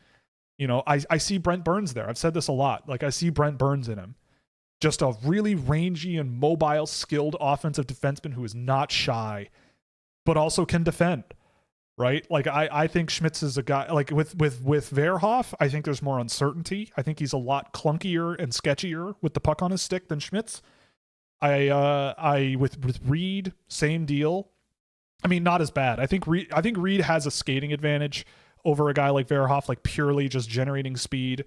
You know, I see Brent Burns there. I've said this a lot. Like I see Brent Burns in him. Just a really rangy and mobile, skilled offensive defenseman who is not shy, but also can defend. Right? Like I think Schmitz is a guy like with Verhoff, I think there's more uncertainty. I think he's a lot clunkier and sketchier with the puck on his stick than Schmitz. With Reed, same deal. I mean, not as bad. I think Reed has a skating advantage over a guy like Verhoff, like purely just generating speed.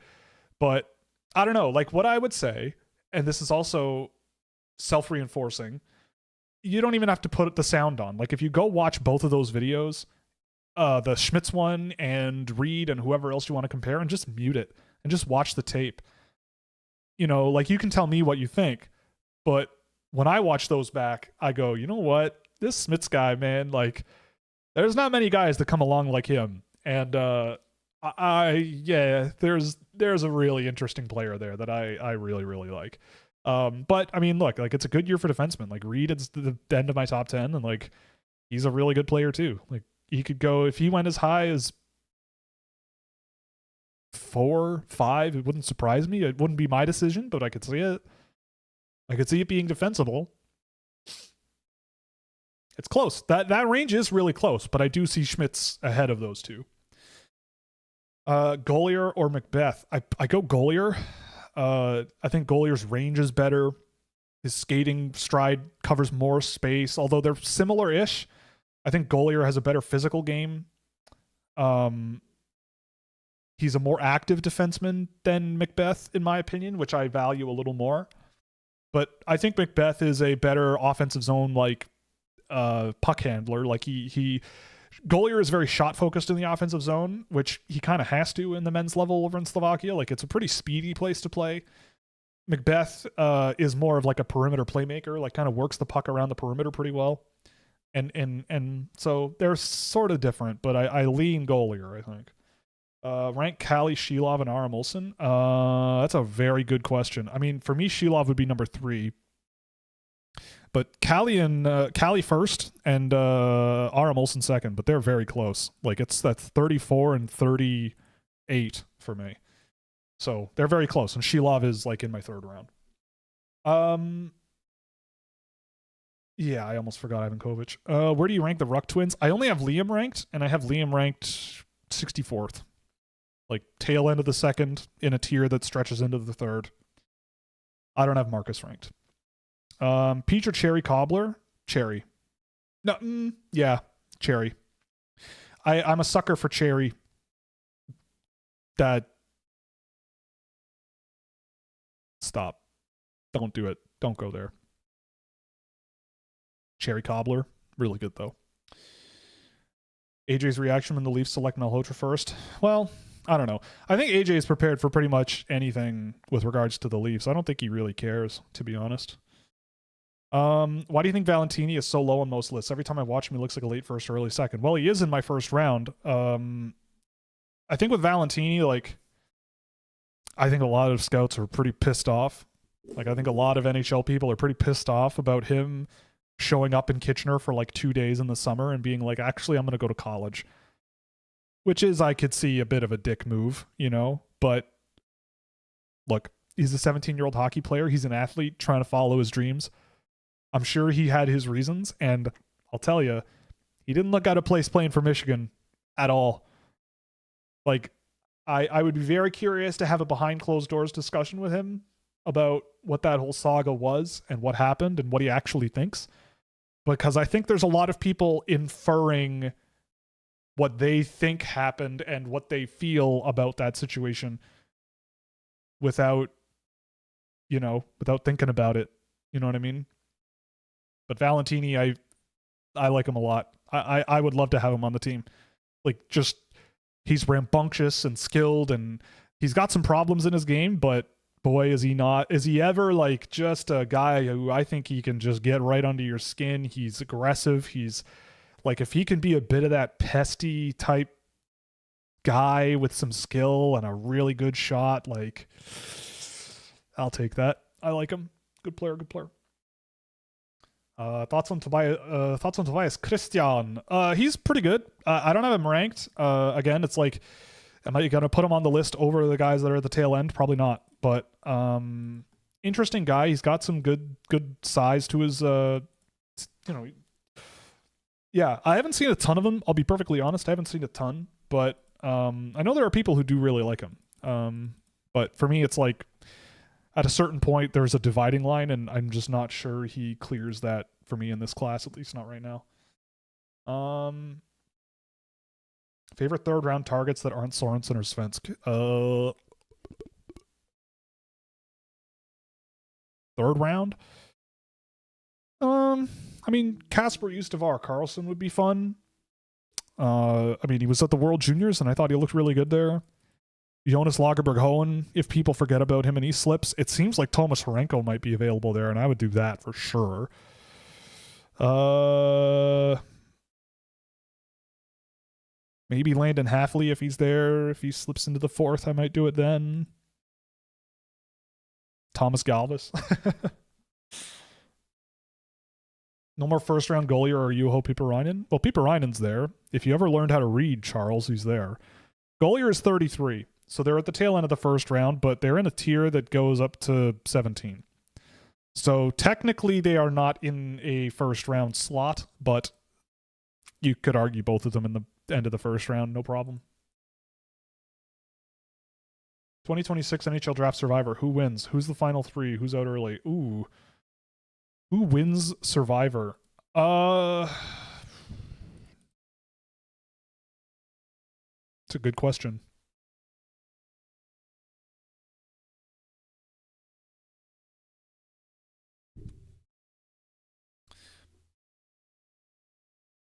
But I don't know, like what I would say, and this is also self-reinforcing, you don't even have to put the sound on. Like if you go watch both of those videos, the Schmitz one and Reed and whoever else you want to compare, and just mute it and just watch the tape. You know, like you can tell me what you think, but when I watch those back, I go, you know what? This Schmitz guy, man, like there's not many guys that come along like him. And there's a really interesting player there that I really, really like. But I mean, look, like it's a good year for defensemen. Like Reed is the end of my top 10, and like he's a really good player too. Like he could go, if he went as high as 4, 5, it wouldn't surprise me. It wouldn't be my decision, but I could see it. I could see it being defensible. It's close. That range is really close, but I do see Schmitz ahead of those two. Goalie or Macbeth? I go Goalie. I think Goalie's range is better. His skating stride covers more space, although they're similar-ish. I think Goalie has a better physical game. He's a more active defenseman than Macbeth, in my opinion, which I value a little more. But I think Macbeth is a better offensive zone like puck handler. Like Goalie is very shot focused in the offensive zone, which he kind of has to in the men's level over in Slovakia. Like it's a pretty speedy place to play. Macbeth is more of like a perimeter playmaker, like kind of works the puck around the perimeter pretty well. And so they're sort of different, but I lean Goalie, I think. Rank Kali, Shilov, and Aram Olsen. That's a very good question. I mean, for me, Shilov would be number 3. But Kali first and Aram Olsen second, but they're very close. Like that's 34 and 38 for me. So they're very close, and Shilov is like in my 3rd round. Yeah, I almost forgot Ivan Kovic. Where do you rank the Ruck twins? I only have Liam ranked, and I have Liam ranked 64th. Like tail end of the 2nd in a tier that stretches into the 3rd. I don't have Marcus ranked. Peach or Cherry Cobbler? Cherry. No, yeah, Cherry. I'm a sucker for Cherry. Stop. Don't do it. Don't go there. Cherry Cobbler. Really good, though. AJ's reaction when the Leafs select Malhotra first? Well, I don't know. I think AJ is prepared for pretty much anything with regards to the Leafs. I don't think he really cares, to be honest. Why do you think Valentini is so low on most lists? Every time I watch him, he looks like a late first or early second. Well, he is in my 1st round. I think with Valentini, like, I think a lot of scouts are pretty pissed off. Like, I think a lot of NHL people are pretty pissed off about him showing up in Kitchener for like 2 days in the summer and being like, actually, I'm going to go to college. which is, I could see, a bit of a dick move, but look, he's a 17-year-old hockey player. He's an athlete trying to follow his dreams. I'm sure he had his reasons, and I'll tell you, he didn't look out of place playing for Michigan at all. Like, I would be very curious to have a behind closed doors discussion with him about what that whole saga was and what happened and what he actually thinks. Because I think there's a lot of people inferring what they think happened and what they feel about that situation without thinking about it. You know what I mean? But Valentini, I like him a lot. I would love to have him on the team. Like, just, he's rambunctious and skilled, and he's got some problems in his game, but boy, is he ever like just a guy who I think he can just get right under your skin. He's aggressive. He's like, if he can be a bit of that pesty type guy with some skill and a really good shot, like, I'll take that. I like him. Good player. Thoughts on Tobias Christian. He's pretty good. I don't have him ranked. Again, it's like, am I going to put him on the list over the guys that are at the tail end? Probably not. But interesting guy. He's got some good size to his, yeah, I haven't seen a ton of him. I'll be perfectly honest. I haven't seen a ton, but I know there are people who do really like him. But for me, it's like, at a certain point, there's a dividing line, and I'm just not sure he clears that for me in this class, at least not right now. Favorite third round targets that aren't Sorensen or Svensk? Third round? I mean, Kasper Justavar Carlson would be fun. I mean, he was at the World Juniors, and I thought he looked really good there. Jonas Lagerberg-Hohen, if people forget about him and he slips, it seems like Thomas Horenko might be available there, and I would do that for sure. Maybe Landon Hafley if he's there. If he slips into the fourth, I might do it then. Thomas Galvis. No more first-round goalie or Juho Piiparainen? Well, Piiparainen's there. If you ever learned how to read, Charles, he's there. Goalie is 33. So they're at the tail end of the first round, but they're in a tier that goes up to 17. So technically they are not in a first round slot, but you could argue both of them in the end of the first round, no problem. 2026 NHL Draft Survivor. Who wins? Who's the final three? Who's out early? Ooh. Who wins Survivor? It's a good question.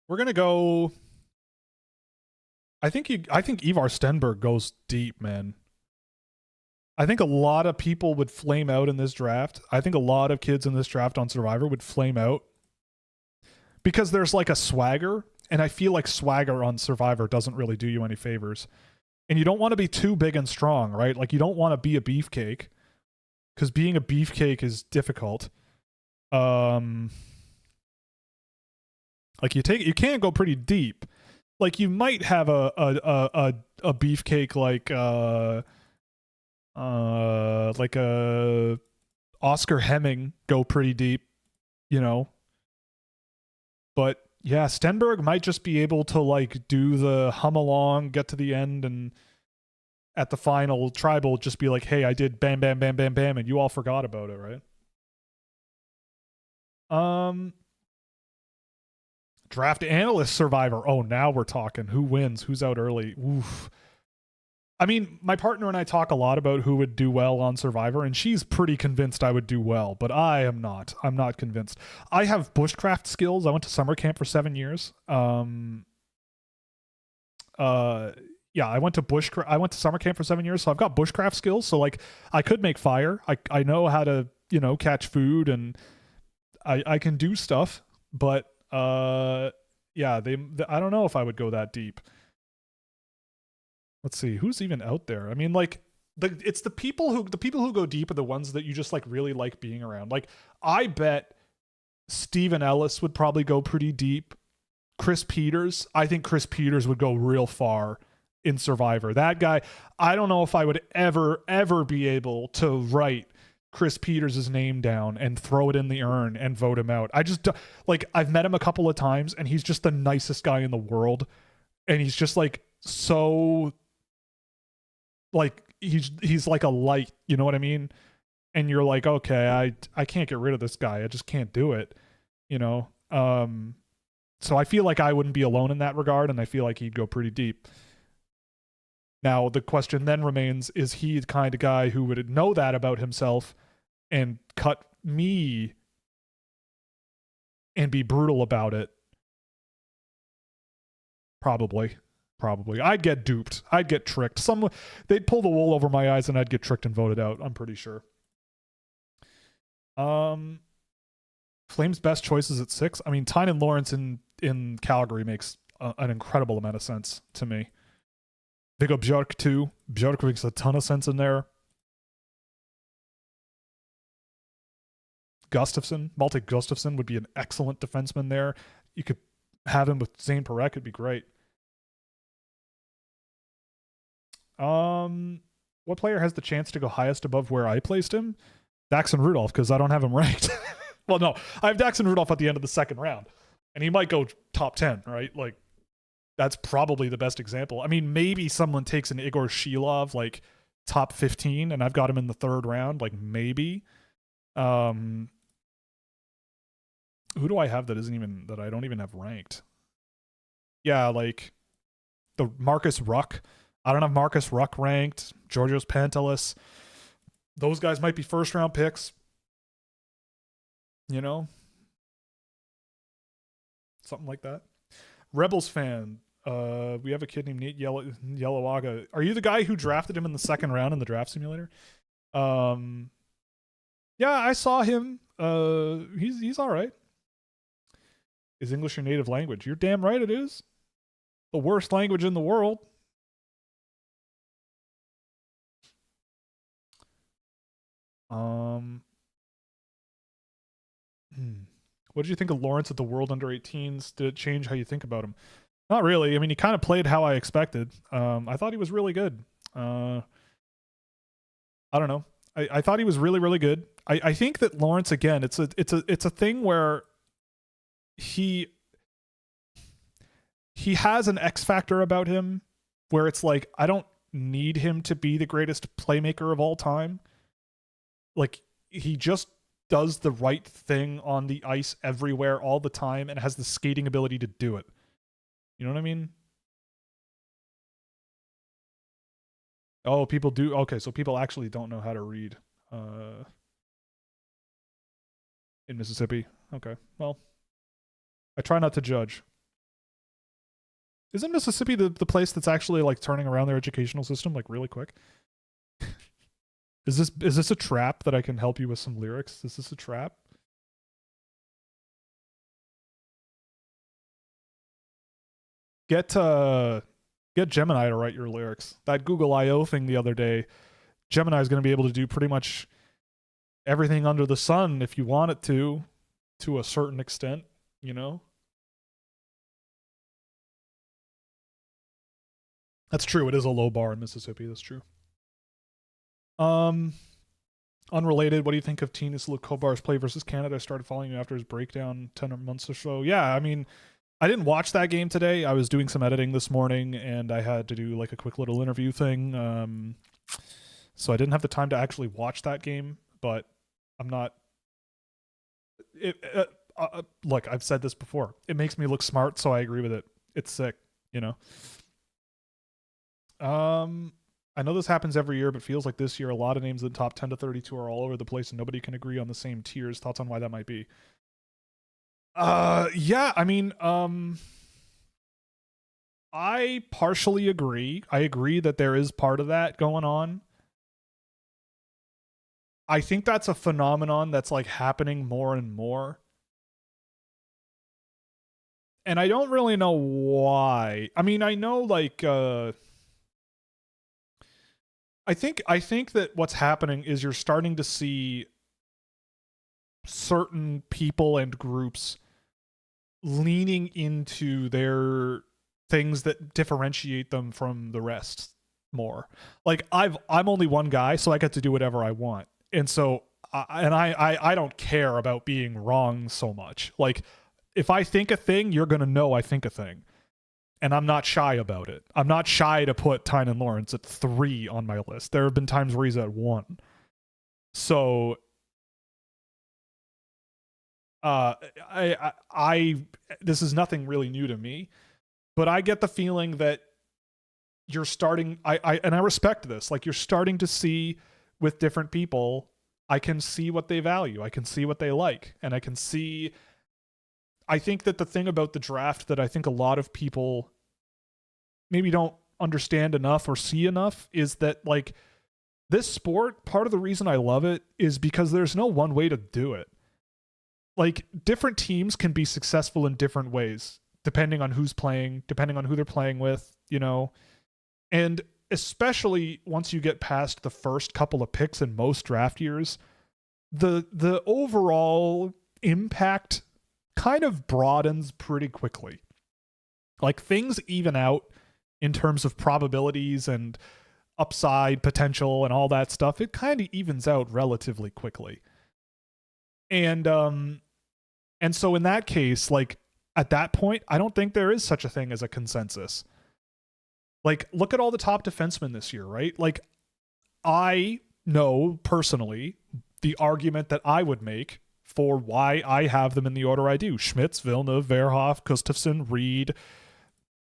We're gonna go. I think Ivar Stenberg goes deep, man. I think a lot of people would flame out in this draft. I think a lot of kids in this draft on Survivor would flame out because there's like a swagger, and I feel like swagger on Survivor doesn't really do you any favors. And you don't want to be too big and strong, right? Like, you don't want to be a beefcake, because being a beefcake is difficult. Like, you can't go pretty deep. Like, you might have a beefcake like a Oscar Hemming go pretty deep, But yeah, Stenberg might just be able to like do the hum along, get to the end, and at the final tribal just be like, hey, I did bam, bam, bam, bam, bam, and you all forgot about it, right? Draft analyst Survivor. Oh, now we're talking. Who wins? Who's out early? Oof. I mean, my partner and I talk a lot about who would do well on Survivor, and she's pretty convinced I would do well, but I am not. I'm not convinced. I have bushcraft skills. I went to summer camp for 7 years. Yeah, I went to summer camp for 7 years, so I've got bushcraft skills. So like, I could make fire. I know how to, catch food, and I can do stuff, but yeah, I don't know if I would go that deep. Let's see, who's even out there? I mean, like, it's the people who go deep are the ones that you just like really like being around. Like, I bet Steven Ellis would probably go pretty deep. Chris Peters, I think Chris Peters would go real far in Survivor. That guy, I don't know if I would ever be able to write Chris Peters' name down and throw it in the urn and vote him out. I just, like, I've met him a couple of times and he's just the nicest guy in the world. And he's just like, so, like, he's like a light, you know what I mean? And you're like, okay, I can't get rid of this guy. I just can't do it, you know? So I feel like I wouldn't be alone in that regard, and I feel like he'd go pretty deep. Now, the question then remains, is he the kind of guy who would know that about himself and cut me and be brutal about it? Probably. I'd get duped. I'd get tricked. They'd pull the wool over my eyes and I'd get tricked and voted out. I'm pretty sure. Flames' best choices at 6. I mean, Tynan Lawrence in Calgary makes an incredible amount of sense to me. Viggo Bjork too. Bjork makes a ton of sense in there. Gustafsson, Malte Gustafsson would be an excellent defenseman there. You could have him with Zane Parekh. It'd be great. What player has the chance to go highest above where I placed him? Daxon Rudolph, because I don't have him ranked. Well, no, I have Daxon Rudolph at the end of the second round, and he might go top 10, right? Like, that's probably the best example. I mean, maybe someone takes an Igor Shilov, like, top 15, and I've got him in the third round, like, maybe. Who do I have that I don't even have ranked? Yeah, like, the Marcus Ruck. I don't have Marcus Ruck ranked. Georgios Pantelis. Those guys might be first round picks. You know? Something like that. Rebels fan. We have a kid named Nate Yellowaga. Are you the guy who drafted him in the second round in the draft simulator? Yeah, I saw him. He's all right. Is English your native language? You're damn right it is. The worst language in the world. What did you think of Lawrence at the World Under 18s? Did it change how you think about him? Not really. I mean, he kind of played how I expected. I thought he was really good. I don't know. I thought he was really, really good. I think that Lawrence, again, it's a thing where he has an X factor about him where it's like, I don't need him to be the greatest playmaker of all time. Like, he just does the right thing on the ice everywhere all the time and has the skating ability to do it. You know what I mean? Oh, people do. Okay, so people actually don't know how to read in Mississippi. Okay, well, I try not to judge. Isn't Mississippi the place that's actually like turning around their educational system like really quick? Is this a trap that I can help you with some lyrics? Is this a trap? Get Gemini to write your lyrics. That Google I/O thing the other day, Gemini is going to be able to do pretty much everything under the sun if you want it to a certain extent, you know? That's true. It is a low bar in Mississippi. That's true. Unrelated, what do you think of Tinas Lukobar's play versus Canada? I started following him after his breakdown 10 months or so. Yeah, I mean, I didn't watch that game today. I was doing some editing this morning, and I had to do like a quick little interview thing. So I didn't have the time to actually watch that game, but I'm not... Look, I've said this before. It makes me look smart, so I agree with it. It's sick, you know? I know this happens every year, but feels like this year a lot of names in the top 10 to 32 are all over the place and nobody can agree on the same tiers. Thoughts on why that might be? Yeah, I mean, I partially agree. I agree that there is part of that going on. I think that's a phenomenon that's like happening more and more. And I don't really know why. I mean, I know like I think that what's happening is you're starting to see certain people and groups leaning into their things that differentiate them from the rest more. Like I'm only one guy, so I get to do whatever I want. And so I don't care about being wrong so much. Like if I think a thing, you're going to know I think a thing. And I'm not shy about it. I'm not shy to put Tynan Lawrence at 3 on my list. There have been times where he's at 1. So I this is nothing really new to me, but I get the feeling that you're starting and I respect this. Like you're starting to see with different people, I can see what they value. I can see what they like. And I think that the thing about the draft that I think a lot of people maybe don't understand enough or see enough is that like this sport, part of the reason I love it is because there's no one way to do it. Like different teams can be successful in different ways, depending on who's playing, depending on who they're playing with, you know, and especially once you get past the first couple of picks in most draft years, the overall impact kind of broadens pretty quickly. Like things even out in terms of probabilities and upside potential and all that stuff. It kind of evens out relatively quickly. And so in that case, like at that point, I don't think there is such a thing as a consensus. Like look at all the top defensemen this year, right? Like I know personally the argument that I would make for why I have them in the order I do. Schmitz, Villeneuve, Verhoff, Gustafsson, Reed,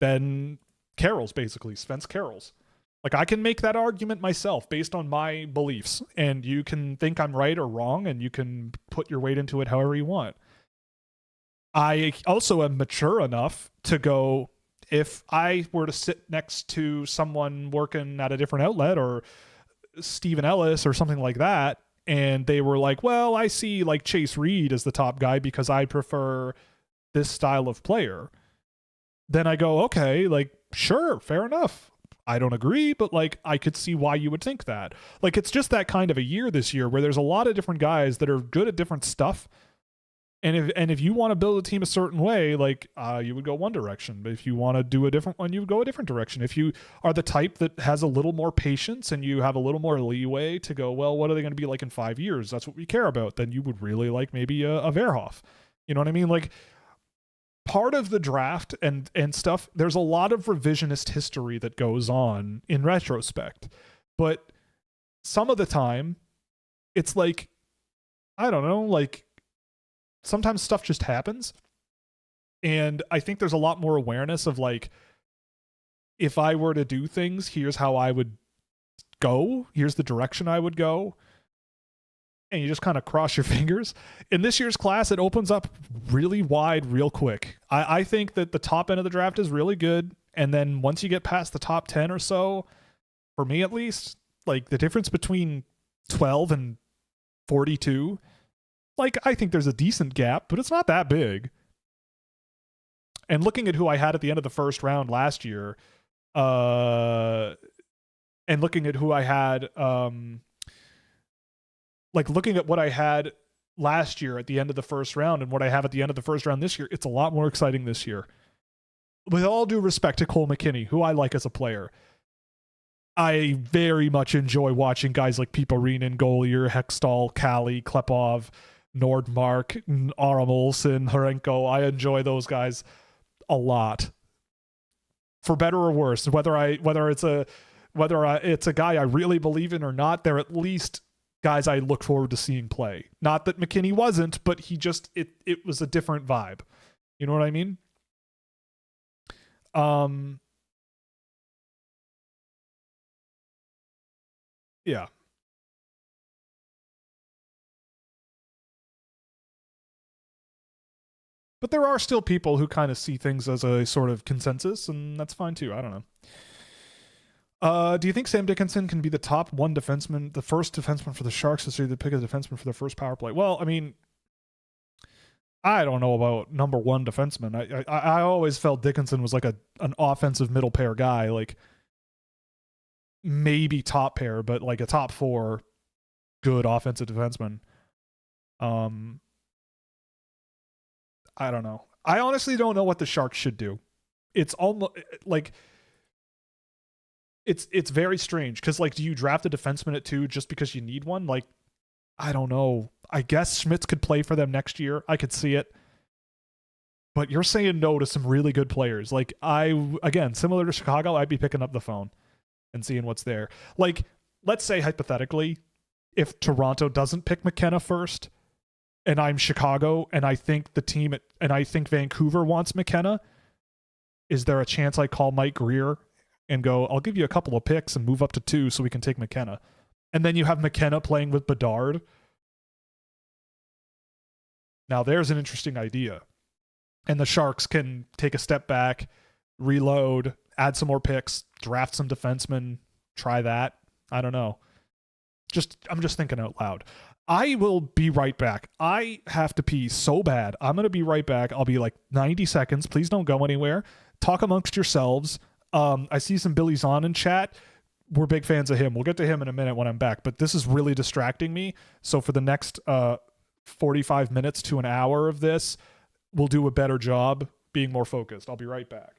Ben Carroll's basically, Spence Carroll's. Like I can make that argument myself based on my beliefs, and you can think I'm right or wrong, and you can put your weight into it however you want. I also am mature enough to go, if I were to sit next to someone working at a different outlet or Stephen Ellis or something like that, and they were like, well, I see like Chase Reed as the top guy because I prefer this style of player. Then I go, okay, like, sure, fair enough. I don't agree, but like, I could see why you would think that. Like, it's just that kind of a year this year where there's a lot of different guys that are good at different stuff. And if you want to build a team a certain way, like you would go one direction. But if you want to do a different one, you would go a different direction. If you are the type that has a little more patience and you have a little more leeway to go, well, what are they going to be like in 5 years? That's what we care about. Then you would really like maybe a Verhoff. You know what I mean? Like part of the draft and stuff, there's a lot of revisionist history that goes on in retrospect. But some of the time, it's like, I don't know, like, sometimes stuff just happens. And I think there's a lot more awareness of like, if I were to do things, here's how I would go. Here's the direction I would go. And you just kind of cross your fingers. In this year's class, it opens up really wide real quick. I think that the top end of the draft is really good. And then once you get past the top 10 or so, for me at least, like the difference between 12 and 42, like, I think there's a decent gap, but it's not that big. And looking at who I had at the end of the first round last year, and looking at who I had, like looking at what I had last year at the end of the first round and what I have at the end of the first round this year, it's a lot more exciting this year. With all due respect to Cole McKinney, who I like as a player, I very much enjoy watching guys like Piparin, Goalie, Hextall, Kali, Klepov, Nordmark, Aram Olsen, Horenko. I enjoy those guys a lot, for better or worse. Whether it's a guy I really believe in or not, they're at least guys I look forward to seeing play. Not that McKinney wasn't, but he just it was a different vibe. You know what I mean? Yeah. But there are still people who kind of see things as a sort of consensus, and that's fine too. I don't know. Do you think Sam Dickinson can be the top one defenseman, the first defenseman for the Sharks to pick a defenseman for their first power play? Well, I mean, I don't know about number one defenseman. I always felt Dickinson was like an offensive middle pair guy, like maybe top pair, but like a top 4 good offensive defenseman. I don't know. I honestly don't know what the Sharks should do. it's almost like it's very strange because like, do you draft a defenseman at 2 just because you need one? Like, I don't know. I guess Schmitz could play for them next year. I could see it. But you're saying no to some really good players. Like, again, similar to Chicago, I'd be picking up the phone and seeing what's there. Like, let's say hypothetically, if Toronto doesn't pick McKenna first, and I'm Chicago, and I think I think Vancouver wants McKenna, is there a chance I call Mike Greer and go, I'll give you a couple of picks and move up to 2 so we can take McKenna? And then you have McKenna playing with Bedard. Now there's an interesting idea. And the Sharks can take a step back, reload, add some more picks, draft some defensemen, try that. I don't know. I'm just thinking out loud. I will be right back. I have to pee so bad. I'm going to be right back. I'll be like 90 seconds. Please don't go anywhere. Talk amongst yourselves. I see some Billy Zahn in chat. We're big fans of him. We'll get to him in a minute when I'm back, but this is really distracting me. So for the next 45 minutes to an hour of this, we'll do a better job being more focused. I'll be right back.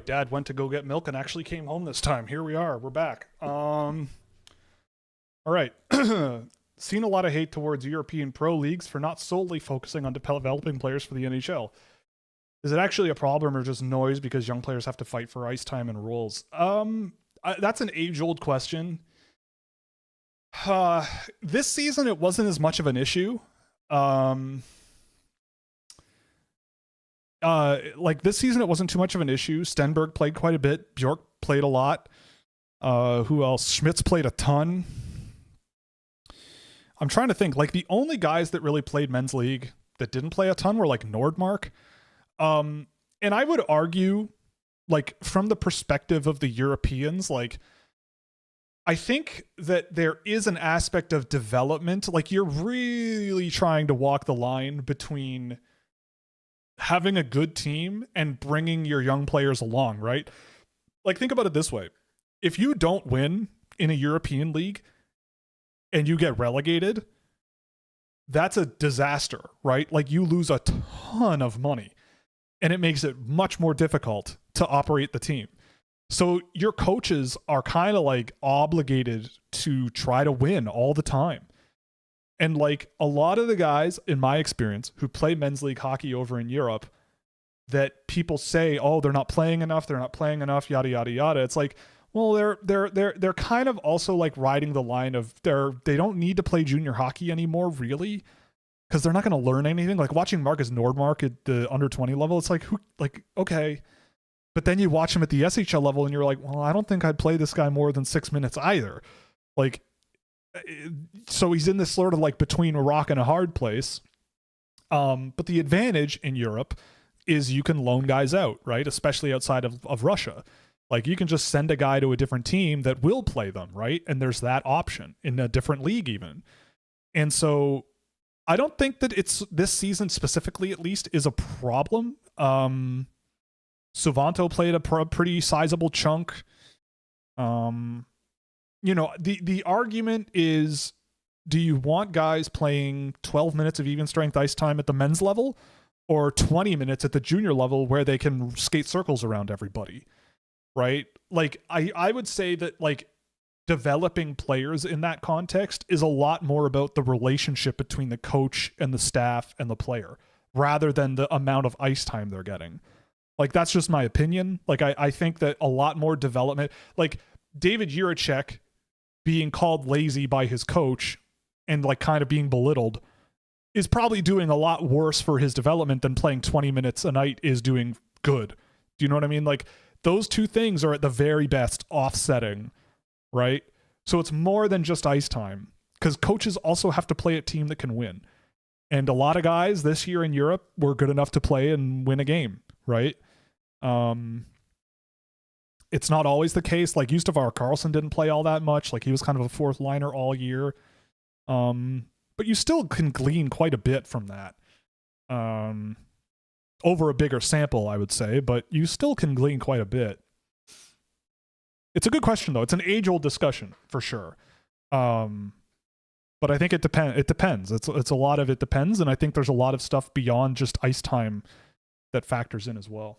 Dad went to go get milk and actually came home this time. Here we are. We're back. All right. Seen a lot of hate towards European pro leagues for not solely focusing on developing players for the NHL. Is it actually a problem or just noise because young players have to fight for ice time and roles? That's an age-old question. This season, it wasn't as much of an issue. Like this season, it wasn't too much of an issue. Stenberg played quite a bit. Bjork played a lot. Who else? Schmitz played a ton. I'm trying to think. Like the only guys that really played men's league that didn't play a ton were like Nordmark. And I would argue, like from the perspective of the Europeans, like I think that there is an aspect of development. Like you're really trying to walk the line between having a good team and bringing your young players along, right? Like think about it this way. If you don't win in a European league and you get relegated, that's a disaster, right? Like you lose a ton of money and it makes it much more difficult to operate the team. So your coaches are kind of like obligated to try to win all the time. And like a lot of the guys, in my experience, who play men's league hockey over in Europe, that people say, "Oh, they're not playing enough. They're not playing enough." Yada yada yada. It's like, well, they're kind of also like riding the line of they don't need to play junior hockey anymore, really, because they're not going to learn anything. Like watching Marcus Nordmark at the under 20 level, it's like okay, but then you watch him at the SHL level, and you're like, well, I don't think I'd play this guy more than 6 minutes either. Like So he's in this sort of like between a rock and a hard place. But the advantage in Europe is you can loan guys out, right? Especially outside of Russia. Like you can just send a guy to a different team that will play them, right? And there's that option in a different league even. And so I don't think that it's this season specifically, at least, is a problem. Suvanto played a pretty sizable chunk. You know, the argument is, do you want guys playing 12 minutes of even strength ice time at the men's level or 20 minutes at the junior level where they can skate circles around everybody, right? Like, I would say that, like, developing players in that context is a lot more about the relationship between the coach and the staff and the player rather than the amount of ice time they're getting. Like, that's just my opinion. Like, I think that a lot more development, like David Jiricek being called lazy by his coach and like kind of being belittled is probably doing a lot worse for his development than playing 20 minutes a night is doing good. Do you know what I mean? Like, those two things are at the very best offsetting, right? So it's more than just ice time, because coaches also have to play a team that can win. And a lot of guys this year in Europe were good enough to play and win a game, right? It's not always the case. Like, Gustav Carlson didn't play all that much. Like, he was kind of a fourth liner all year. But you still can glean quite a bit from that. Over a bigger sample, I would say, but you still can glean quite a bit. It's a good question, though. It's an age-old discussion, for sure. But I think it depends. It's a lot of it depends, and I think there's a lot of stuff beyond just ice time that factors in as well.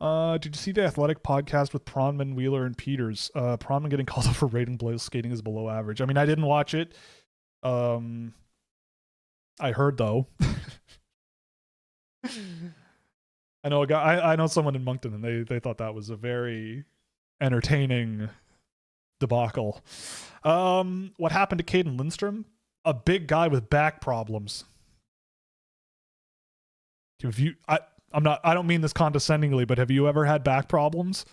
Did you see the Athletic podcast with Pronman, Wheeler, and Peters? Pronman getting called up for rating blow skating is below average. I mean, I didn't watch it. I heard, though. I know a guy. I know someone in Moncton, and they thought that was a very entertaining debacle. What happened to Caden Lindstrom? A big guy with back problems. I don't mean this condescendingly, but have you ever had back problems?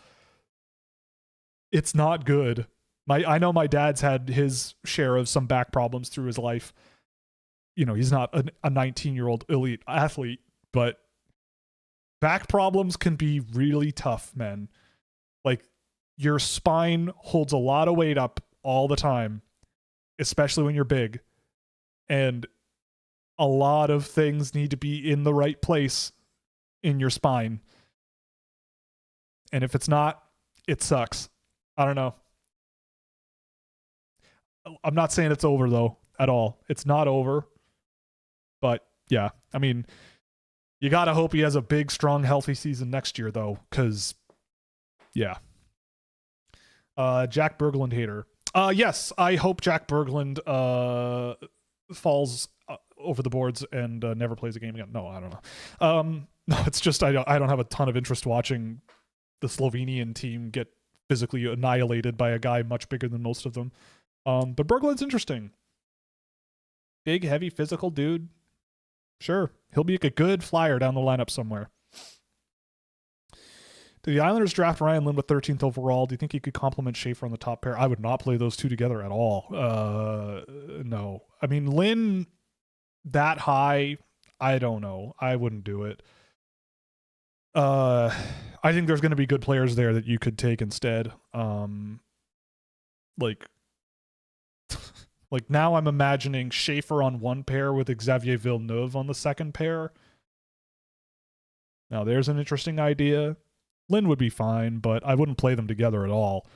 It's not good. I know my dad's had his share of some back problems through his life. You know, he's not a 19-year-old elite athlete, but back problems can be really tough, man. Like, your spine holds a lot of weight up all the time, especially when you're big. And a lot of things need to be in the right place in your spine. And if it's not, it sucks. I don't know. I'm not saying it's over, though, at all. It's not over. But, yeah, I mean, you got to hope he has a big, strong, healthy season next year, though, because, yeah. Jack Berglund hater. Yes, I hope Jack Berglund falls over the boards and never plays a game again. No, I don't know. No, it's just I don't have a ton of interest watching the Slovenian team get physically annihilated by a guy much bigger than most of them. But Berglund's interesting. Big, heavy, physical dude. Sure, he'll be a good flyer down the lineup somewhere. Did the Islanders draft Ryan Lynn with 13th overall? Do you think he could complement Schaefer on the top pair? I would not play those two together at all. No. I mean, Lynn that high, I don't know. I wouldn't do it. I think there's going to be good players there that you could take instead. Like now I'm imagining Schaefer on one pair with Xavier Villeneuve on the second pair. Now there's an interesting idea. Lynn would be fine, but I wouldn't play them together at all.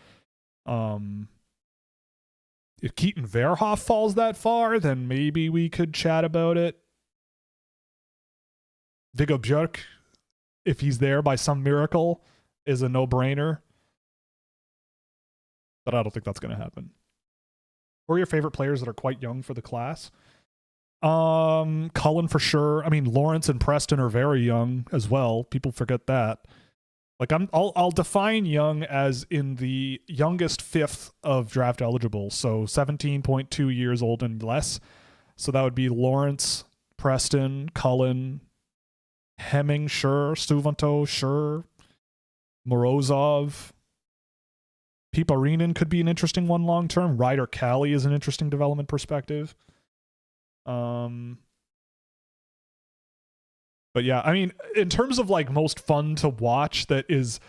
If Keaton Verhoff falls that far, then maybe we could chat about it. Viggo Björk, if he's there by some miracle, is a no-brainer. But I don't think that's going to happen. Who are your favorite players that are quite young for the class? Cullen for sure. I mean, Lawrence and Preston are very young as well. People forget that. Like, I'll define young as in the youngest fifth of draft eligible, so 17.2 years old and less. So that would be Lawrence, Preston, Cullen, Hemming, sure, Suvanto, sure, Morozov, Piparinen could be an interesting one long term. Ryder Cali is an interesting development perspective. But yeah, I mean, in terms of like most fun to watch, that is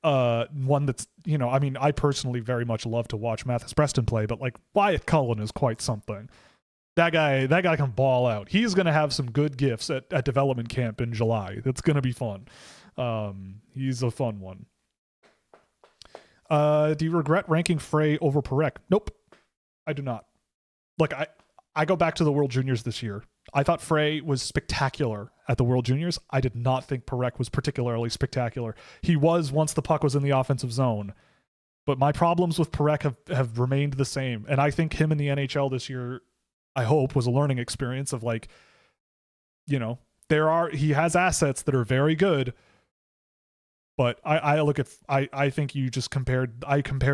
one that's, I mean, I personally very much love to watch Mathis Preston play, but like Wyatt Cullen is quite something. That guy can ball out. He's gonna have some good gifts at development camp in July. That's gonna be fun. He's a fun one. Do you regret ranking Frey over Parekh? Nope, I do not. Look, I go back to the World Juniors this year. I thought Frey was spectacular at the World Juniors. I did not think Parekh was particularly spectacular. He was once the puck was in the offensive zone. But my problems with Parekh have remained the same. And I think him in the NHL this year, I hope, was a learning experience of like, he has assets that are very good. But I think you just compared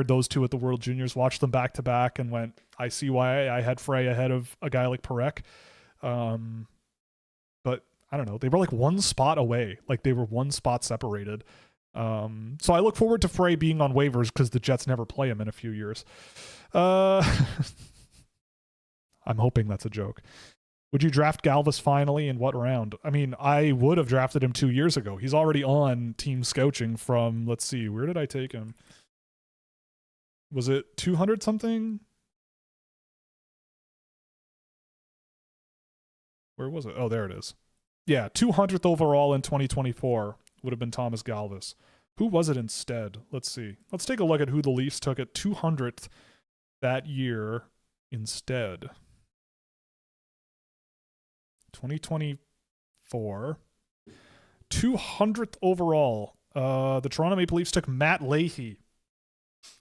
those two at the World Juniors, watched them back to back, and went, I see why I had Frey ahead of a guy like Parekh. But I don't know. They were like one spot away. Like they were one spot separated. So I look forward to Frey being on waivers because the Jets never play him in a few years. I'm hoping that's a joke. Would you draft Galvis finally? In what round? I mean, I would have drafted him 2 years ago. He's already on team scouting from, let's see, where did I take him? Was it 200 something? Where was it? Oh, there it is. Yeah, 200th overall in 2024 would have been Thomas Galvis. Who was it instead? Let's see. Let's take a look at who the Leafs took at 200th that year instead. 2024. 200th overall. The Toronto Maple Leafs took Matt Leahy,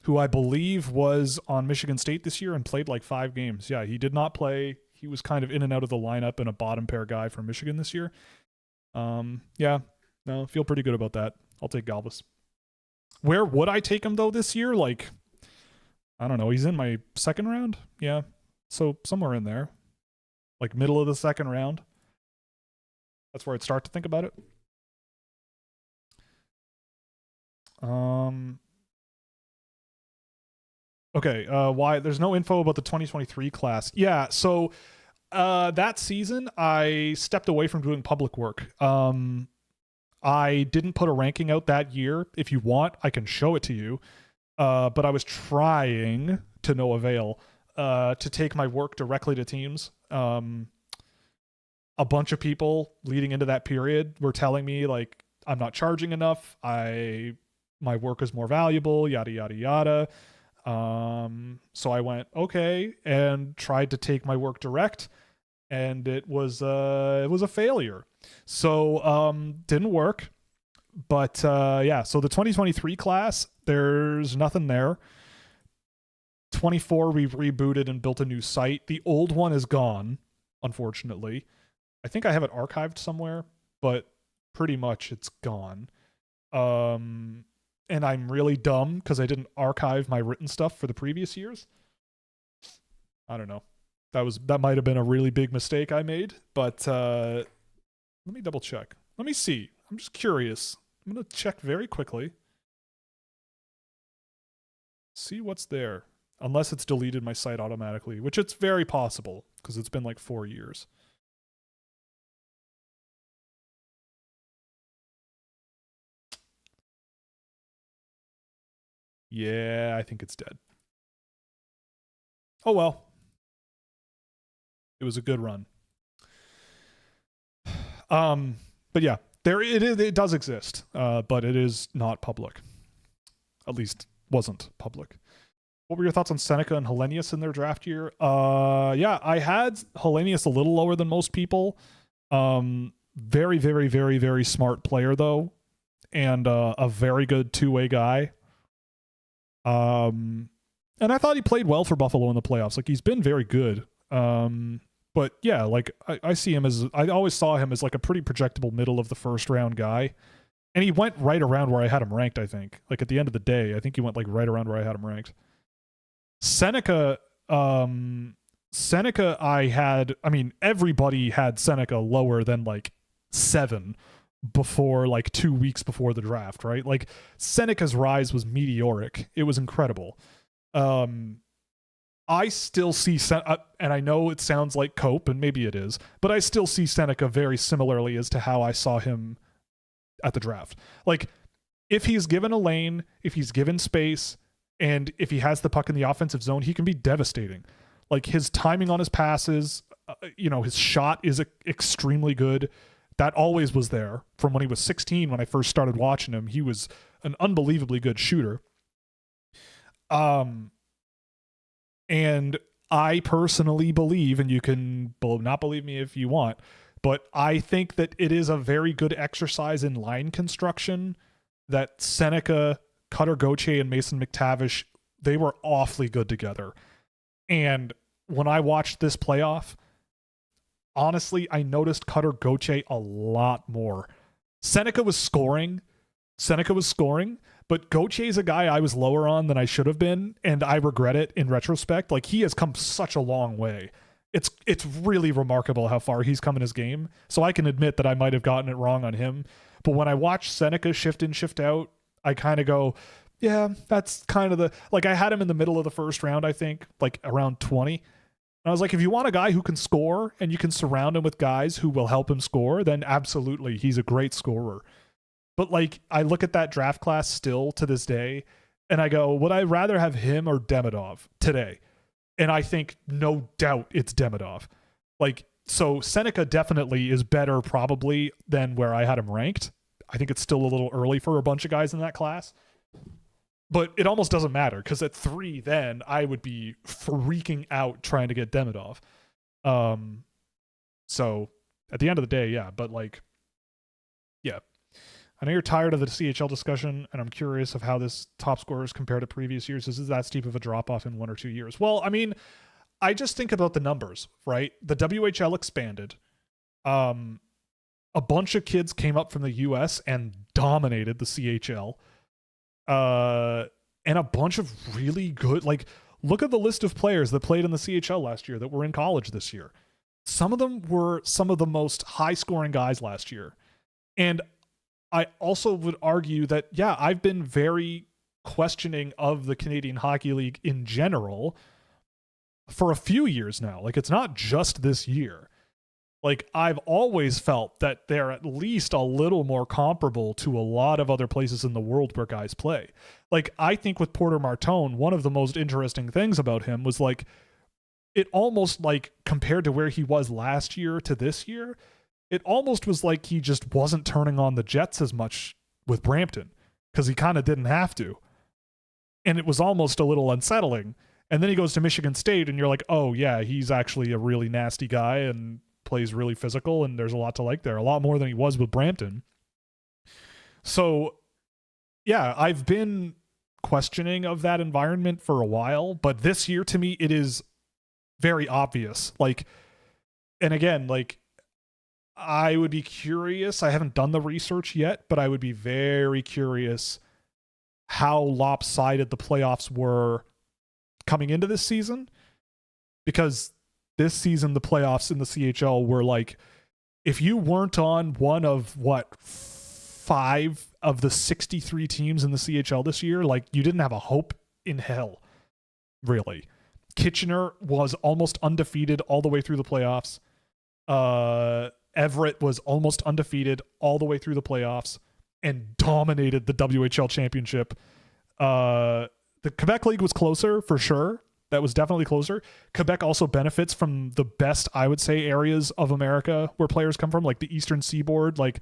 who I believe was on Michigan State this year and played like 5 games. Yeah, he did not play. He was kind of in and out of the lineup and a bottom pair guy for Michigan this year. Yeah, no, feel pretty good about that. I'll take Galvis. Where would I take him though this year? Like, I don't know. He's in my second round. Yeah, so somewhere in there, like middle of the second round. That's where I'd start to think about it. Okay, why there's no info about the 2023 class. Yeah, so that season I stepped away from doing public work. I didn't put a ranking out that year. If you want, I can show it to you. But I was trying, to no avail, to take my work directly to teams. A bunch of people leading into that period were telling me like I'm not charging enough. My work is more valuable, yada yada yada. So I went, okay, and tried to take my work direct, and it was a failure. So didn't work. But yeah, so the 2023 class, there's nothing there. 24, we've rebooted and built a new site. The old one is gone, unfortunately. I think I have it archived somewhere, but pretty much it's gone. And I'm really dumb because I didn't archive my written stuff for the previous years. I don't know. That might have been a really big mistake I made, but let me double check. Let me see. I'm just curious. I'm going to check very quickly. See what's there. Unless it's deleted my site automatically, which it's very possible because it's been like 4 years. Yeah, I think it's dead. Oh well. It was a good run. But yeah, it does exist, but it is not public. At least wasn't public. What were your thoughts on Seneca and Hellenius in their draft year? Yeah, I had Hellenius a little lower than most people. Very, very, very, very smart player though, and a very good two-way guy. And I thought he played well for Buffalo in the playoffs. Like he's been very good. But yeah, like I see him as, I always saw him as like a pretty projectable middle of the first round guy. And he went right around where I had him ranked, I think. Like at the end of the day, I think he went like right around where I had him ranked. Seneca, I mean, everybody had Seneca lower than like 7, before, like 2 weeks before the draft, right? Like Seneca's rise was meteoric. It was incredible. I still see, and I know it sounds like Cope, and maybe it is, but I still see Seneca very similarly as to how I saw him at the draft. Like, if he's given a lane, if he's given space, and if he has the puck in the offensive zone, he can be devastating. Like, his timing on his passes, his shot is extremely good. That always was there from when he was 16. When I first started watching him, he was an unbelievably good shooter. And I personally believe, and you can not believe me if you want, but I think that it is a very good exercise in line construction that Seneca, Cutter Gauthier, and Mason McTavish, they were awfully good together. And when I watched this playoff, honestly, I noticed Cutter Gauthier a lot more. Seneca was scoring, but Gauthier is a guy I was lower on than I should have been, and I regret it in retrospect. Like, he has come such a long way. It's really remarkable how far he's come in his game. So I can admit that I might have gotten it wrong on him. But when I watch Seneca shift in, shift out, I kind of go, yeah, that's kind of like, I had him in the middle of the first round, I think, like around 20. And I was like, if you want a guy who can score and you can surround him with guys who will help him score, then absolutely, he's a great scorer. But like, I look at that draft class still to this day, and I go, would I rather have him or Demidov today? And I think no doubt it's Demidov. Like, so Seneca definitely is better probably than where I had him ranked. I think it's still a little early for a bunch of guys in that class. But it almost doesn't matter, because at 3 then I would be freaking out trying to get Demidov. So at the end of the day, yeah. But like, yeah. I know you're tired of the CHL discussion, and I'm curious of how this top scorers compare to previous years. Is that steep of a drop-off in 1 or 2 years? Well, I mean, I just think about the numbers, right? The WHL expanded. A bunch of kids came up from the US and dominated the CHL. And a bunch of really good, like, look at the list of players that played in the CHL last year that were in college this year. Some of them were some of the most high-scoring guys last year. And I also would argue that, yeah, I've been very questioning of the Canadian Hockey League in general for a few years now. Like, it's not just this year. Like, I've always felt that they're at least a little more comparable to a lot of other places in the world where guys play. Like, I think with Porter Martone, one of the most interesting things about him was, like, it almost, like, compared to where he was last year to this year, it almost was like he just wasn't turning on the Jets as much with Brampton, because he kind of didn't have to. And it was almost a little unsettling. And then he goes to Michigan State, and you're like, oh, yeah, he's actually a really nasty guy and plays really physical, and there's a lot to like there, a lot more than he was with Brampton. So, yeah, I've been questioning of that environment for a while, but this year, to me, it is very obvious. Like, and again, like, I would be curious. I haven't done the research yet, but I would be very curious how lopsided the playoffs were coming into this season. Because this season, the playoffs in the CHL were like, if you weren't on one of 5 of the 63 teams in the CHL this year, like, you didn't have a hope in hell, really. Kitchener was almost undefeated all the way through the playoffs. Everett was almost undefeated all the way through the playoffs and dominated the WHL championship. The Quebec League was closer for sure. That was definitely closer. Quebec also benefits from the best, I would say, areas of America where players come from, like the Eastern Seaboard. Like,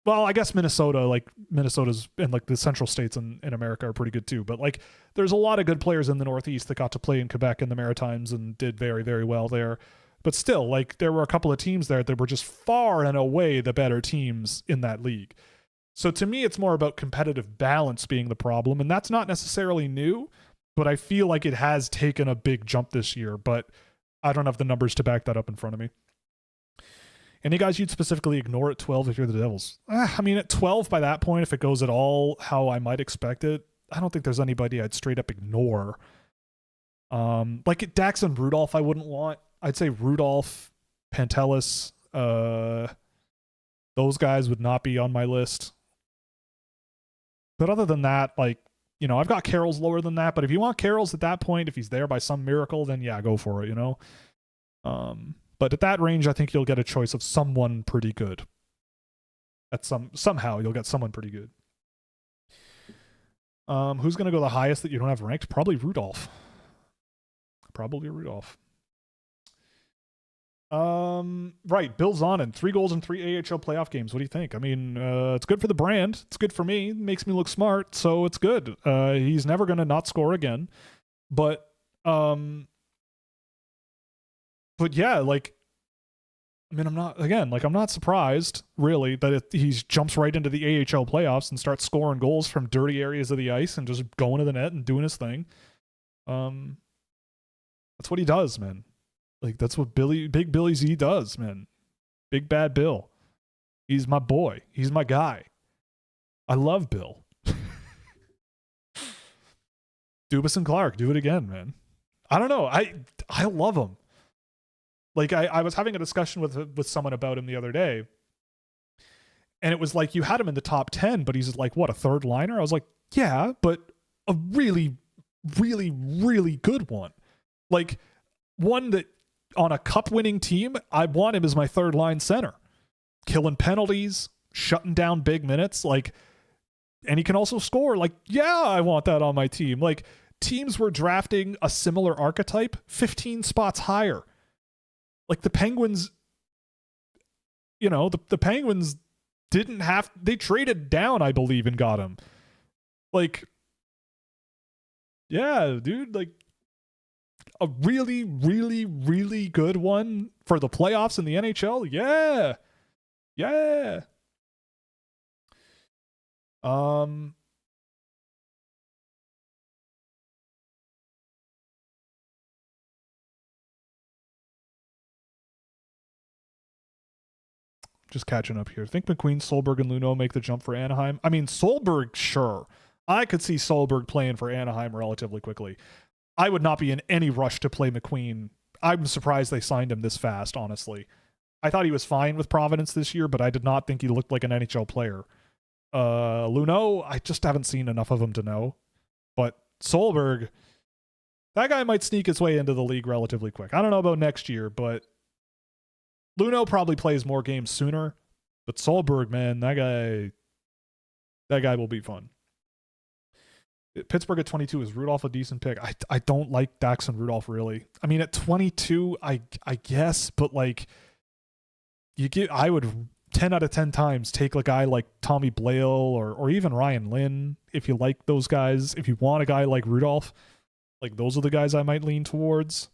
well, I guess Minnesota's and like the central states in America are pretty good too. But like, there's a lot of good players in the Northeast that got to play in Quebec and the Maritimes and did very, very well there. But still, like, there were a couple of teams there that were just far and away the better teams in that league. So to me, it's more about competitive balance being the problem. And that's not necessarily new, but I feel like it has taken a big jump this year. But I don't have the numbers to back that up in front of me. Any guys you'd specifically ignore at 12 if you're the Devils? I mean, at 12 by that point, if it goes at all how I might expect it, I don't think there's anybody I'd straight up ignore. Like Dax and Rudolph, I wouldn't want. I'd say Rudolph, Pantelis, Those guys would not be on my list. But other than that, like, you know, I've got Carroll's lower than that. But if you want Carroll's at that point, if he's there by some miracle, then yeah, go for it, you know? But at that range, I think you'll get a choice of someone pretty good. Somehow you'll get someone pretty good. Who's going to go the highest that you don't have ranked? Probably Rudolph. Right, Bill Zonin, 3 goals in 3 AHL playoff games. What do you think? I mean, it's good for the brand. It's good for me. It makes me look smart, so it's good. He's never going to not score again. But yeah, like, I mean, I'm not surprised, really, that he jumps right into the AHL playoffs and starts scoring goals from dirty areas of the ice and just going to the net and doing his thing. That's what he does, man. Like, that's what Big Billy Z does, man. Big Bad Bill. He's my boy. He's my guy. I love Bill. Dubas and Clark, do it again, man. I don't know. I love him. Like, I was having a discussion with someone about him the other day, and it was like, you had him in the top 10, but he's like, what, a third liner? I was like, yeah, but a really, really, really good one. Like, one that on a cup-winning team, I want him as my third line center. Killing penalties, shutting down big minutes, like, and he can also score. Like, yeah, I want that on my team. Like, teams were drafting a similar archetype 15 spots higher. Like, the Penguins, you know, the Penguins they traded down, I believe, and got him. Like, yeah, dude, like, a really, really, really good one for the playoffs in the NHL. Yeah. Yeah. Just catching up here. Think McQueen, Solberg, and Luneau make the jump for Anaheim? I mean, Solberg, sure. I could see Solberg playing for Anaheim relatively quickly. I would not be in any rush to play McQueen. I'm surprised they signed him this fast, honestly. I thought he was fine with Providence this year, but I did not think he looked like an NHL player. Luneau, I just haven't seen enough of him to know. But Solberg, that guy might sneak his way into the league relatively quick. I don't know about next year, but Luneau probably plays more games sooner. But Solberg, man, that guy will be fun. Pittsburgh at 22, is Rudolph a decent pick? I don't like Dax and Rudolph, really. I mean, at 22, I guess, but like, I would 10 out of 10 times take a guy like Tommy Blale or even Ryan Lynn, if you like those guys. If you want a guy like Rudolph, like, those are the guys I might lean towards.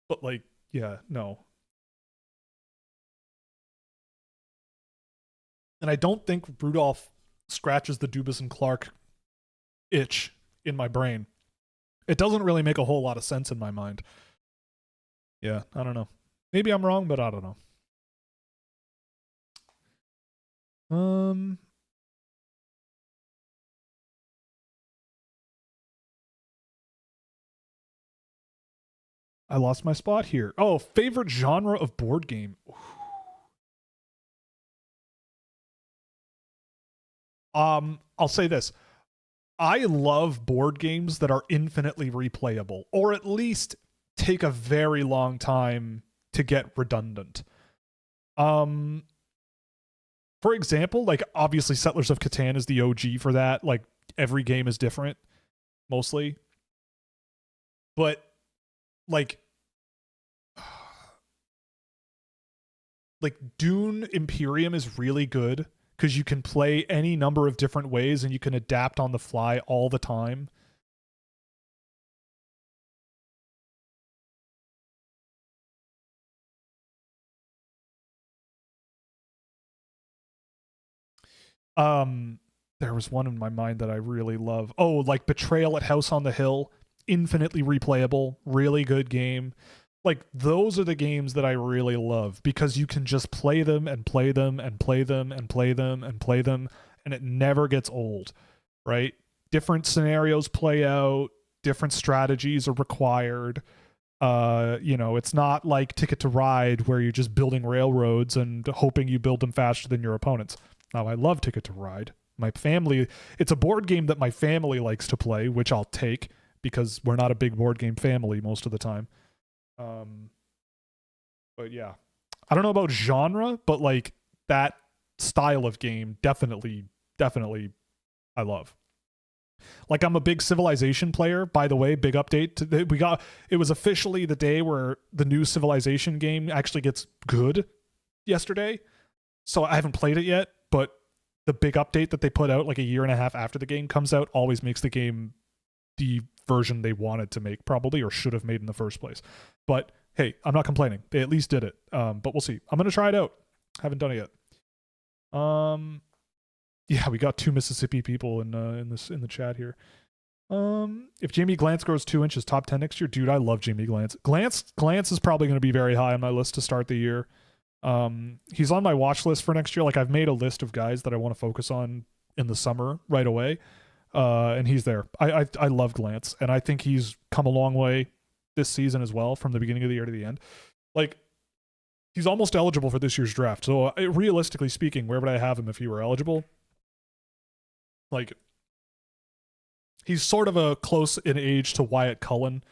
But like, yeah, no. And I don't think Rudolph scratches the Dubas and Clark itch in my brain. It doesn't really make a whole lot of sense in my mind. Yeah, I don't know. Maybe I'm wrong, but I don't know. I lost my spot here. Oh, favorite genre of board game. I'll say this. I love board games that are infinitely replayable, or at least take a very long time to get redundant. For example, like, obviously Settlers of Catan is the OG for that. Like, every game is different, mostly. But like Dune Imperium is really good because you can play any number of different ways and you can adapt on the fly all the time. There was one in my mind that I really love. Oh, like Betrayal at House on the Hill, infinitely replayable, really good game. Like, those are the games that I really love because you can just play them and play them and play them and play them and play them, and it never gets old, right? Different scenarios play out, different strategies are required. It's not like Ticket to Ride where you're just building railroads and hoping you build them faster than your opponents. Now, I love Ticket to Ride. My family, it's a board game that my family likes to play, which I'll take because we're not a big board game family most of the time. But yeah, I don't know about genre, but like that style of game, definitely, I love. Like I'm a big Civilization player, by the way. Big update. It was officially the day where the new Civilization game actually gets good yesterday. So I haven't played it yet, but the big update that they put out like a year and a half after the game comes out always makes the game the version they wanted to make, probably, or should have made in the first place. But hey, I'm not complaining. They at least did it. But we'll see. I'm gonna try it out. Haven't done it yet. Yeah, we got 2 Mississippi people in the chat here. If Jamie Glantz grows 2 inches, top 10 next year, dude, I love Jamie Glantz. Glantz is probably going to be very high on my list to start the year. He's on my watch list for next year. Like I've made a list of guys that I want to focus on in the summer right away, and he's there. I love Glantz, and I think he's come a long way this season as well, from the beginning of the year to the end. Like he's almost eligible for this year's draft. So realistically speaking, where would I have him if he were eligible? Like, he's sort of a close in age to Wyatt Cullen.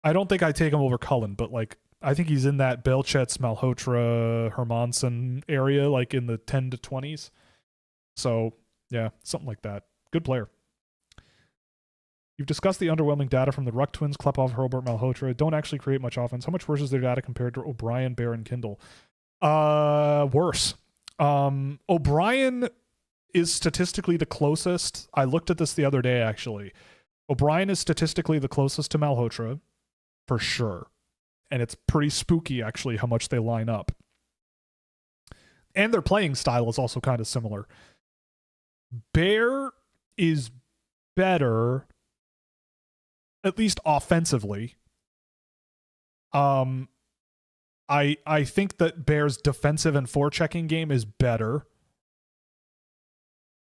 I don't think I take him over Cullen, but like I think he's in that Belchets, Malhotra, Hermansen area, like in the 10 to 20s. So yeah, something like that. Good player. You've discussed the underwhelming data from the Ruck Twins, Klepov, Hurlburt, Malhotra. Don't actually create much offense. How much worse is their data compared to O'Brien, Bear, and Kindle? Worse. O'Brien is statistically the closest. I looked at this the other day, actually. O'Brien is statistically the closest to Malhotra, for sure. And it's pretty spooky, actually, how much they line up. And their playing style is also kind of similar. Bear is better, at least offensively. I think that Bear's defensive and forechecking game is better.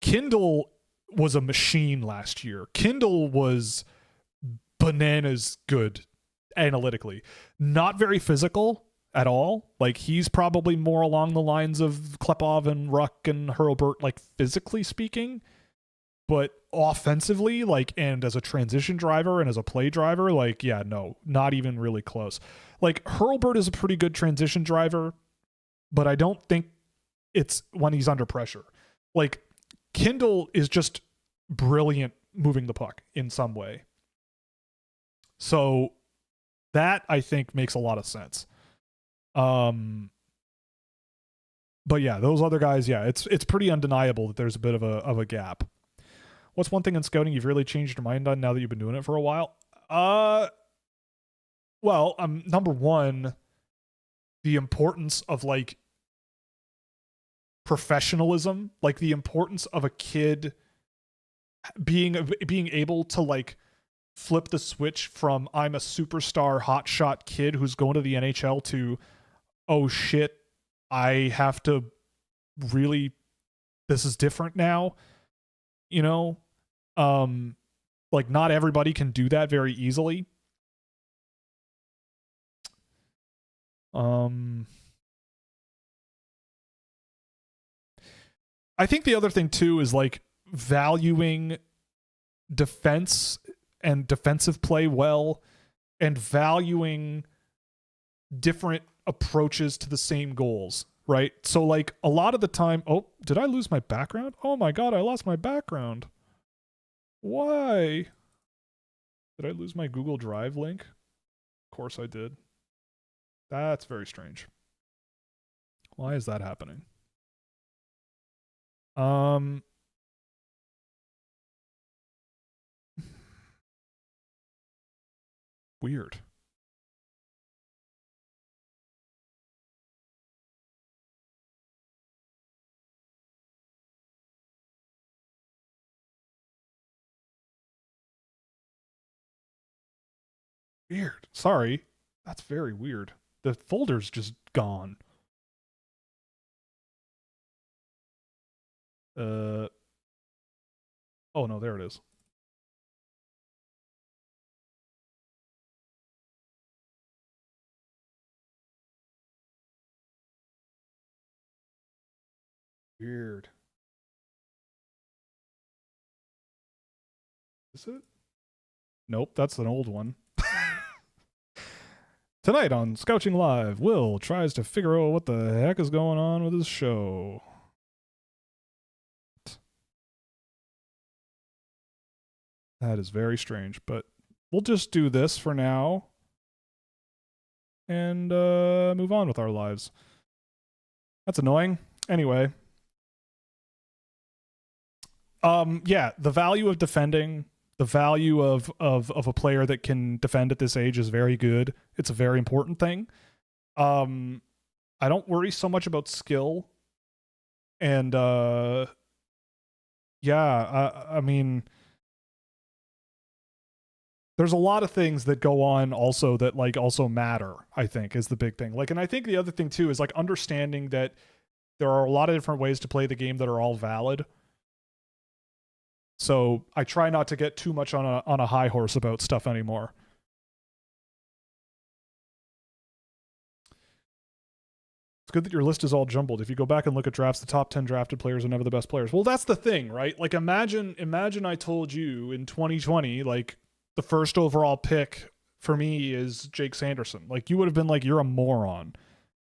Kindle was a machine last year. Kindle was bananas good analytically. Not very physical at all. Like he's probably more along the lines of Klepov and Ruck and Hurlburt, like physically speaking. But offensively, like, and as a transition driver and as a play driver, like, yeah, no, not even really close. Like Hurlburt is a pretty good transition driver, but I don't think it's when he's under pressure. Like Kindle is just brilliant moving the puck in some way. So that I think makes a lot of sense. But yeah, those other guys, yeah, it's pretty undeniable that there's a bit of a gap. What's one thing in scouting you've really changed your mind on now that you've been doing it for a while? Well, number one, the importance of like professionalism, like the importance of a kid being able to like flip the switch from I'm a superstar hotshot kid who's going to the NHL to, oh shit, I have to really, this is different now, you know? Like not everybody can do that very easily. I think the other thing too is like valuing defense and defensive play well, and valuing different approaches to the same goals, right? So like a lot of the time, oh, did I lose my background? Oh my God, I lost my background. Why? Did I lose my Google Drive link? Of course I did. That's very strange. Why is that happening? Weird. Weird. Sorry. That's very weird. The folder's just gone. Oh no, there it is. Weird. Is it? Nope, that's an old one. Tonight on Scouching Live, Will tries to figure out what the heck is going on with his show. That is very strange, but we'll just do this for now and move on with our lives. That's annoying. Anyway. Yeah, the value of defending, the value of a player that can defend at this age is very good. It's a very important thing. I don't worry so much about skill. And yeah, I mean, there's a lot of things that go on also that like also matter, I think, is the big thing. Like, and I think the other thing too is like understanding that there are a lot of different ways to play the game that are all valid. So I try not to get too much on a high horse about stuff anymore. It's good that your list is all jumbled. If you go back and look at drafts, the top 10 drafted players are never the best players. Well, that's the thing, right? Like imagine I told you in 2020, like the first overall pick for me is Jake Sanderson. Like you would have been like, you're a moron.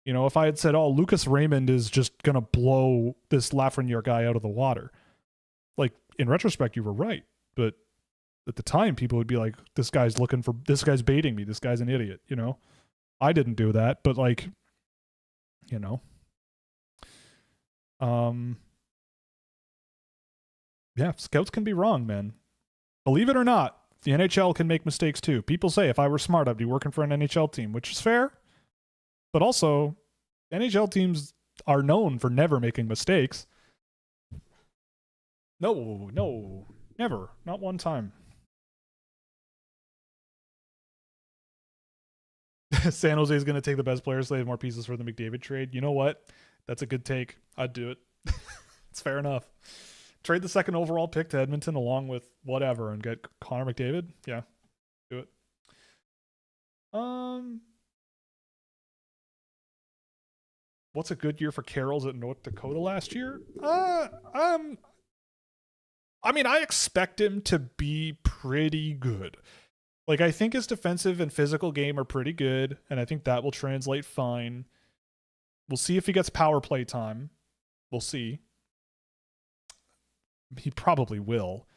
You know, if I had said, oh, Lucas Raymond is just going to blow this Lafreniere guy out of the water. Like in retrospect, you were right. But at the time, people would be like, this guy's baiting me. This guy's an idiot. You know, I didn't do that, but like, you know, yeah, scouts can be wrong, man. Believe it or not, the NHL can make mistakes too. People say if I were smart, I'd be working for an NHL team, which is fair. But also, NHL teams are known for never making mistakes. No, never. Not one time. San Jose is going to take the best players, so they have more pieces for the McDavid trade. You know what? That's a good take. I'd do it. It's fair enough. Trade the second overall pick to Edmonton along with whatever and get Connor McDavid. Yeah, do it. What's a good year for Carroll's at North Dakota last year? I mean, I expect him to be pretty good. Like, I think his defensive and physical game are pretty good, and I think that will translate fine. We'll see if he gets power play time. We'll see. He probably will.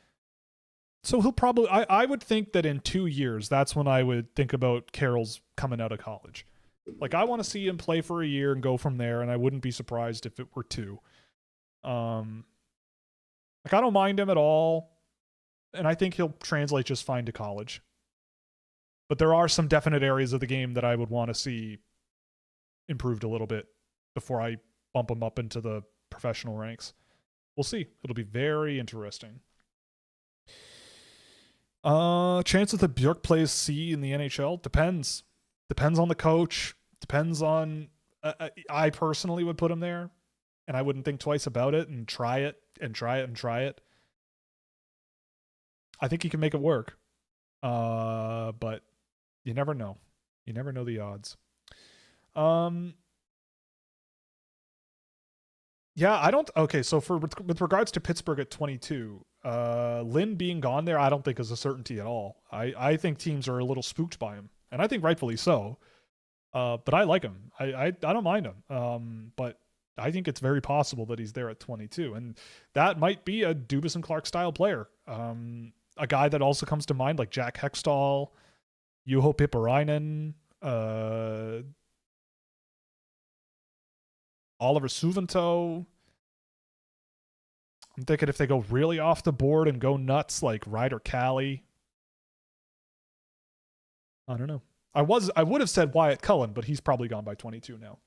So he'll probably... I would think that in 2 years, that's when I would think about Carroll's coming out of college. Like, I want to see him play for a year and go from there, and I wouldn't be surprised if it were 2. Like, I don't mind him at all, and I think he'll translate just fine to college. But there are some definite areas of the game that I would want to see improved a little bit before I bump him up into the professional ranks. We'll see. It'll be very interesting. Chances that Bjork plays C in the NHL? Depends. Depends on the coach. Depends on... I personally would put him there, and I wouldn't think twice about it and try it and try it and try it. I think he can make it work. But you never know. You never know the odds. Yeah, I don't... Okay, so with regards to Pittsburgh at 22, Lynn being gone there, I don't think is a certainty at all. I think teams are a little spooked by him, and I think rightfully so. But I like him. I don't mind him. But I think it's very possible that he's there at 22, and that might be a Dubas and Clark style player. A guy that also comes to mind, like Jack Hextall, Juho Piparainen, Oliver Suvanto. I'm thinking if they go really off the board and go nuts, like Ryder Cali. I don't know. I would have said Wyatt Cullen, but he's probably gone by 22 now.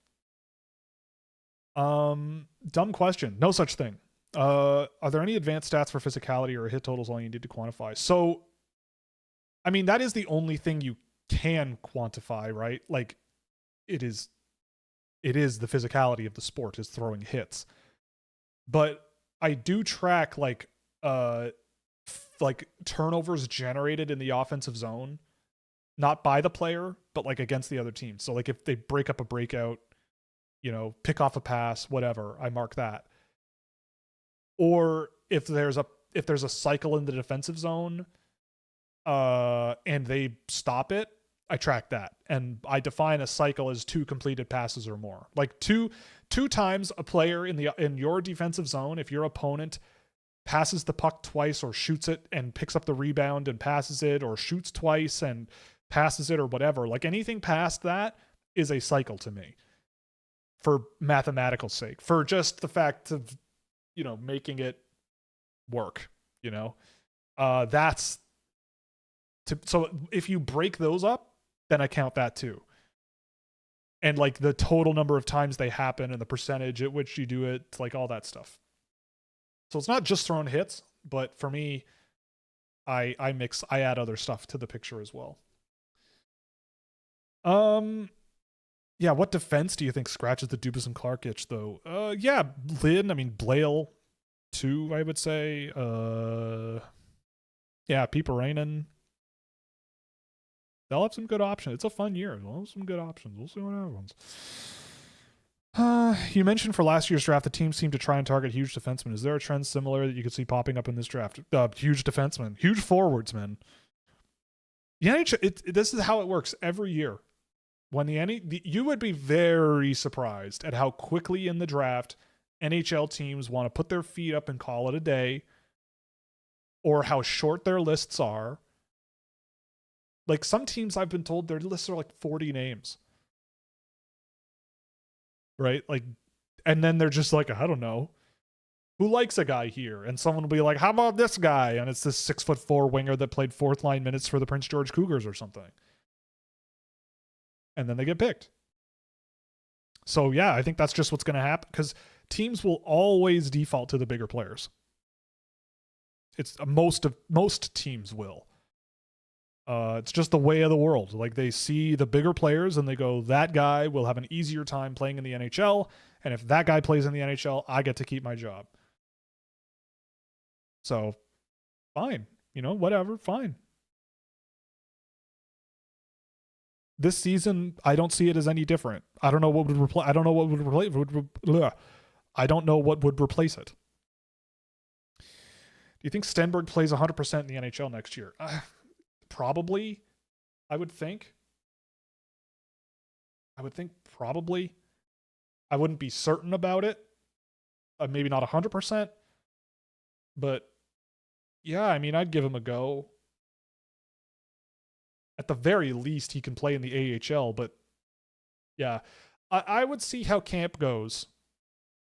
Dumb question. No such thing. Are there any advanced stats for physicality or hit totals all you need to quantify? So, I mean, that is the only thing you can quantify, right? Like, it is the physicality of the sport, is throwing hits. But I do track like turnovers generated in the offensive zone, not by the player, but like against the other team. So like if they break up a breakout, you know, pick off a pass, whatever, I mark that. or if there's a cycle in the defensive zone, and they stop it, I track that, and I define a cycle as 2 completed passes or more. Like two times a player in your defensive zone, if your opponent passes the puck twice or shoots it and picks up the rebound and passes it, or shoots twice and passes it, or whatever, like anything past that is a cycle to me, for mathematical sake, for just the fact of, making it work, that's so if you break those up, then I count that too. And like the total number of times they happen and the percentage at which you do it, like all that stuff. So it's not just thrown hits, but for me, I add other stuff to the picture as well. Yeah, what defense do you think scratches the Dubas and Clark itch though? Yeah, Lynn, I mean Blale too, I would say. Yeah, Piiparainen. They'll have some good options. It's a fun year. They'll have some good options. We'll see what happens. You mentioned for last year's draft, the team seemed to try and target huge defensemen. Is there a trend similar that you could see popping up in this draft? Huge defensemen, huge forwards, man. Yeah, this is how it works every year. When you would be very surprised at how quickly in the draft NHL teams want to put their feet up and call it a day, or how short their lists are. Like some teams, I've been told their lists are like 40 names. Right? Like, and then they're just like, I don't know, who likes a guy here? And someone will be like, how about this guy? And it's this 6'4" winger that played 4th line minutes for the Prince George Cougars or something. And then they get picked. So yeah, I think that's just what's going to happen, because teams will always default to the bigger players. It's most teams will. It's just the way of the world. Like they see the bigger players and they go, that guy will have an easier time playing in the NHL. And if that guy plays in the NHL, I get to keep my job. So fine, whatever, fine. This season, I don't see it as any different. I don't know what would replace. I don't know what would replace. I don't know what would replace it. Do you think Stenberg plays 100% in the NHL next year? Probably, I would think. Probably. I wouldn't be certain about it. Maybe not 100%. But yeah, I mean, I'd give him a go. At the very least, he can play in the AHL. But yeah, I would see how camp goes.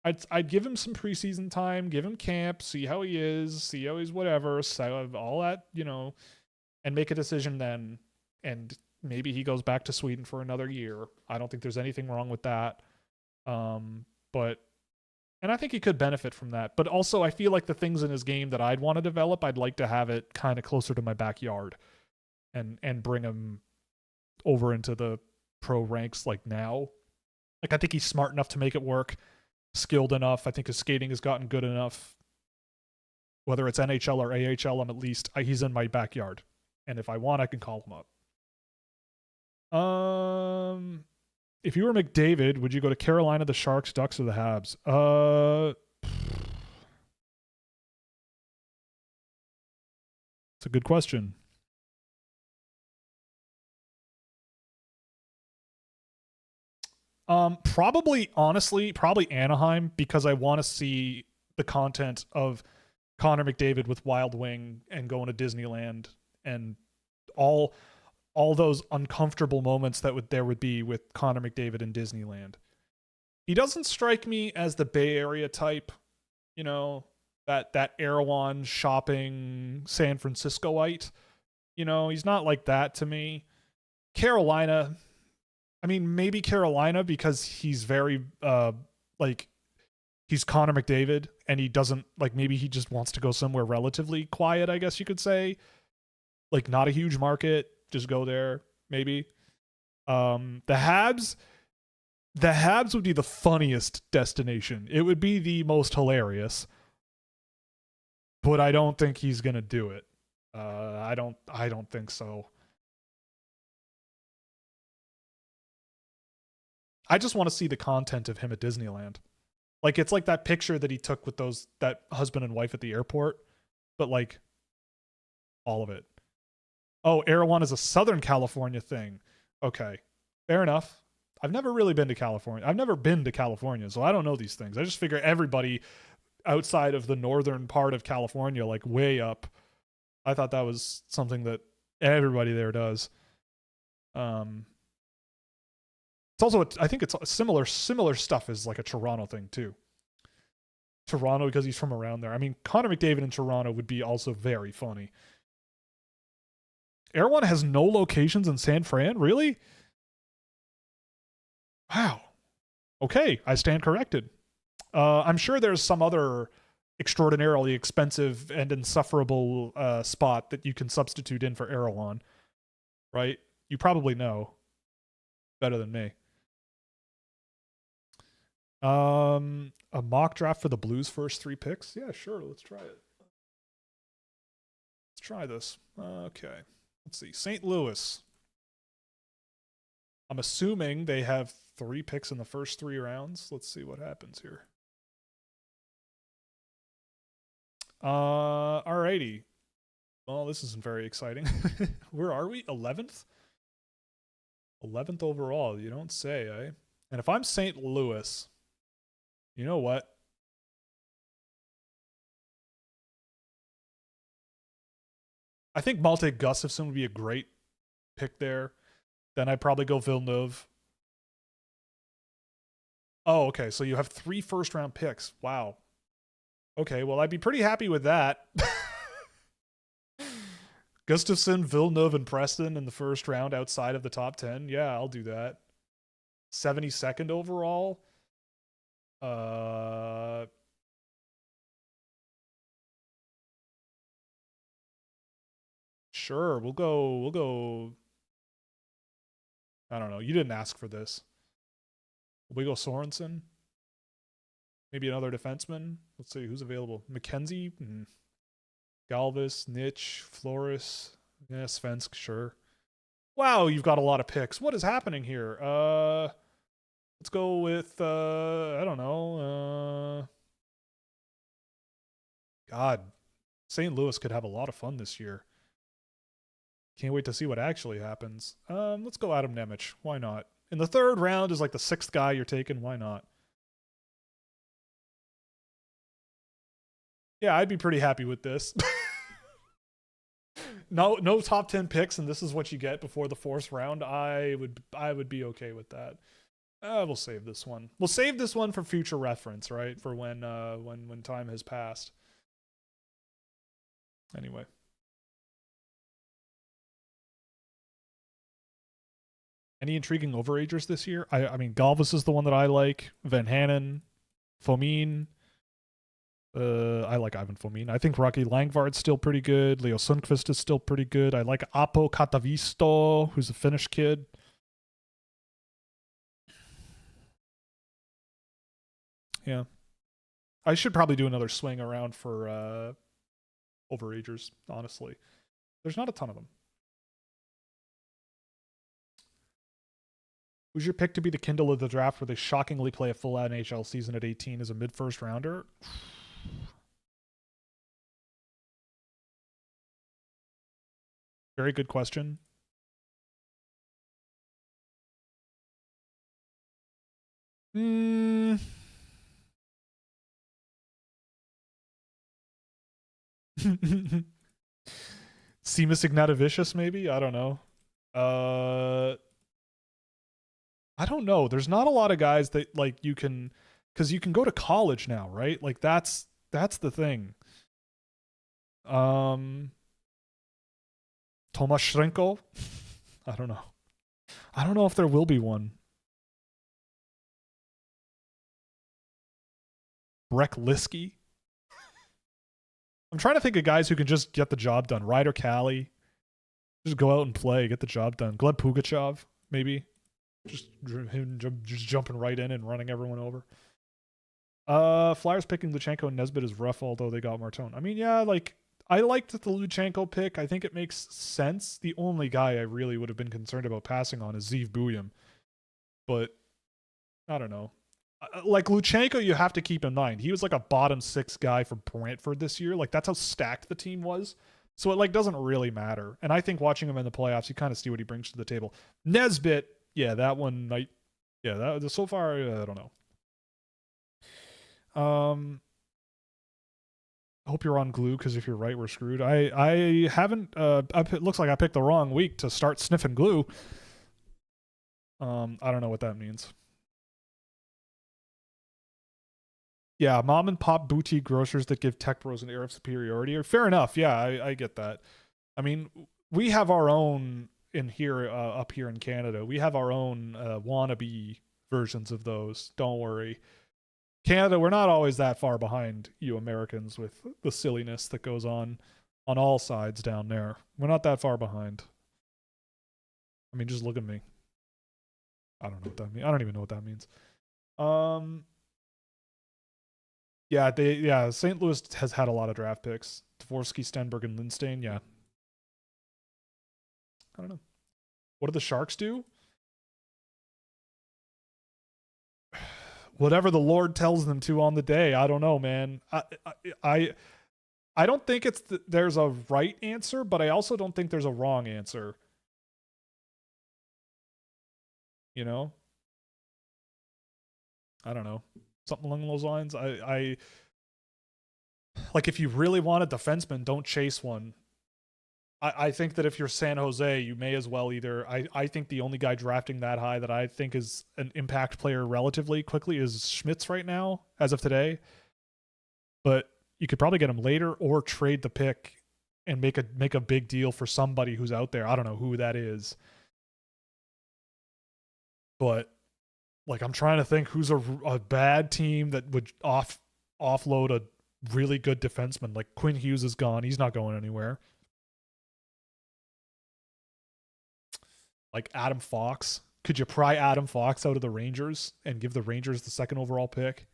I'd give him some preseason time, give him camp, see how he is, see how he's whatever, so all that, and make a decision then. And maybe he goes back to Sweden for another year. I don't think there's anything wrong with that. And I think he could benefit from that. But also, I feel like the things in his game that I'd want to develop, I'd like to have it kind of closer to my backyard, and bring him over into the pro ranks like now. Like I think he's smart enough to make it work, skilled enough. I think his skating has gotten good enough. Whether it's NHL or AHL, he's in my backyard. And if I want, I can call him up. If you were McDavid, would you go to Carolina, the Sharks, Ducks, or the Habs? It's a good question. Probably Anaheim, because I want to see the content of Connor McDavid with Wild Wing and going to Disneyland and all those uncomfortable moments that there would be with Connor McDavid in Disneyland. He doesn't strike me as the Bay Area type, that Erewhon shopping San Franciscoite. He's not like that to me. Carolina, I mean, maybe Carolina, because he's very he's Connor McDavid, and he doesn't maybe he just wants to go somewhere relatively quiet, I guess you could say. Like not a huge market, just go there, maybe. The Habs would be the funniest destination. It would be the most hilarious. But I don't think he's going to do it. I don't think so. I just want to see the content of him at Disneyland. Like, it's like that picture that he took with that husband and wife at the airport, but like all of it. Oh, Erewhon is a Southern California thing. Okay, fair enough. I've never really been to California. I've never been to California, so I don't know these things. I just figure everybody outside of the northern part of California, like way up, I thought that was something that everybody there does. It's also, I think it's similar stuff is like a Toronto thing too. Toronto, because he's from around there. I mean, Connor McDavid in Toronto would be also very funny. Erewhon has no locations in San Fran? Really? Wow. Okay, I stand corrected. I'm sure there's some other extraordinarily expensive and insufferable spot that you can substitute in for Erewhon, right? You probably know better than me. A mock draft for the Blues' first 3 picks? Yeah, sure. Let's try it. Let's try this. Okay. Let's see. St. Louis. I'm assuming they have 3 picks in the first 3 rounds. Let's see what happens here. Alrighty. Well, this isn't very exciting. Where are we? 11th? 11th overall. You don't say, eh? And if I'm St. Louis, you know what? I think Malte Gustafsson would be a great pick there. Then I'd probably go Villeneuve. Oh, okay. So you have 3 first-round picks. Wow. Okay, well, I'd be pretty happy with that. Gustafsson, Villeneuve, and Preston in the first round outside of the top 10. Yeah, I'll do that. 72nd overall. Sure, we'll go. I don't know. You didn't ask for this. Will we go Sorensen? Maybe another defenseman. Let's see who's available. McKenzie, Galvis, Nitsch, Flores, yeah, Svensk, sure. Wow, you've got a lot of picks. What is happening here? Let's go with I don't know. God, St. Louis could have a lot of fun this year. Can't wait to see what actually happens. Let's go Adam Nemec. Why not? In the 3rd round is like the 6th guy you're taking. Why not? Yeah, I'd be pretty happy with this. No top 10 picks, and this is what you get before the 4th round. I would be okay with that. We'll save this one. We'll save this one for future reference, right? For when time has passed. Anyway. Any intriguing overagers this year? I mean, Galvis is the one that I like. Van Hanen, Fomin. I like Ivan Fomin. I think Rocky Langvard's still pretty good. Leo Sundqvist is still pretty good. I like Apo Katavisto, who's a Finnish kid. Yeah. I should probably do another swing around for overagers, honestly. There's not a ton of them. Who's your pick to be the Kindle of the draft where they shockingly play a full NHL season at 18 as a mid-first rounder? Very good question. Seamus Ignatavicius, maybe? I don't know. I don't know. There's not a lot of guys that like you can, because you can go to college now, right? Like that's the thing. Tomas Shrenko? I don't know. I don't know if there will be one. Breck Liskey? I'm trying to think of guys who can just get the job done. Ryder Cali. Just go out and play, get the job done. Gleb Pugachev, maybe. Just him just jumping right in and running everyone over. Flyers picking Luchenko and Nesbitt is rough, although they got Martone. I mean, yeah, like I liked the Luchenko pick. I think it makes sense. The only guy I really would have been concerned about passing on is Zeev Buyam. But I don't know. Like Luchenko, you have to keep in mind he was like a bottom 6 guy for Brantford this year. Like that's how stacked the team was. So it like doesn't really matter. And I think watching him in the playoffs, you kind of see what he brings to the table. Nesbitt, yeah, that one might, yeah, that so far I don't know. I hope you're on glue because if you're right, we're screwed. I haven't. It looks like I picked the wrong week to start sniffing glue. I don't know what that means. Yeah, mom and pop boutique grocers that give tech bros an air of superiority. Fair enough. Yeah, I get that. I mean, we have our own in here, up here in Canada. We have our own wannabe versions of those. Don't worry. Canada, we're not always that far behind you Americans with the silliness that goes on all sides down there. We're not that far behind. I mean, just look at me. I don't know what that means. I don't even know what that means. Yeah, St. Louis has had a lot of draft picks. Dvorsky, Stenberg, and Lindstein. Yeah. I don't know. What do the Sharks do? Whatever the Lord tells them to on the day. I don't know, man. I don't think there's a right answer, but I also don't think there's a wrong answer. You know? I don't know. Something along those lines. I like if you really want a defenseman, don't chase one. I think that if you're San Jose, you may as well either. I think the only guy drafting that high that I think is an impact player relatively quickly is Schmitz right now, as of today. But you could probably get him later or trade the pick and make a big deal for somebody who's out there. I don't know who that is. But like I'm trying to think who's a bad team that would offload a really good defenseman. Like Quinn Hughes is gone. He's not going anywhere. Like Adam Fox. Could you pry Adam Fox out of the Rangers and give the Rangers the second overall pick?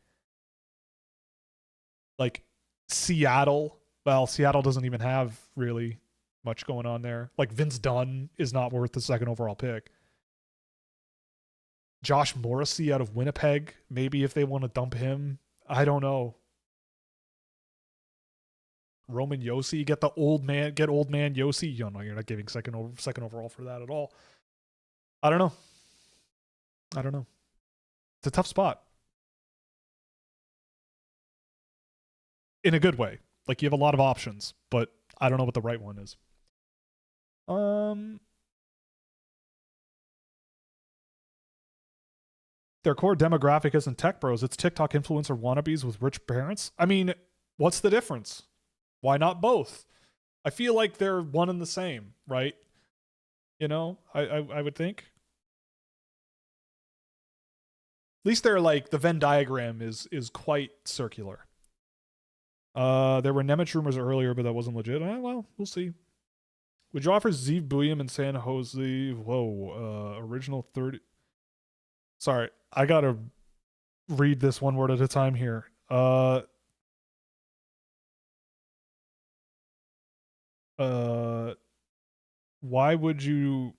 Like Seattle. Well, Seattle doesn't even have really much going on there. Like Vince Dunn is not worth the second overall pick. Josh Morrissey out of Winnipeg, maybe if they want to dump him. I don't know. Roman Yossi, get old man Yossi. You know, you're not giving second overall for that at all. I don't know. It's a tough spot. In a good way. Like you have a lot of options, but I don't know what the right one is. Their core demographic isn't tech bros, it's TikTok influencer wannabes with rich parents. I mean, what's the difference? Why not both? I feel like they're one and the same, right? You know, I would think. At least they're like the Venn diagram is quite circular. There were Nemec rumors earlier, but that wasn't legit. Well, we'll see. Would you offer Zeev Buium and San Jose? Whoa, original 30. Sorry, I gotta read this one word at a time here. Why would you?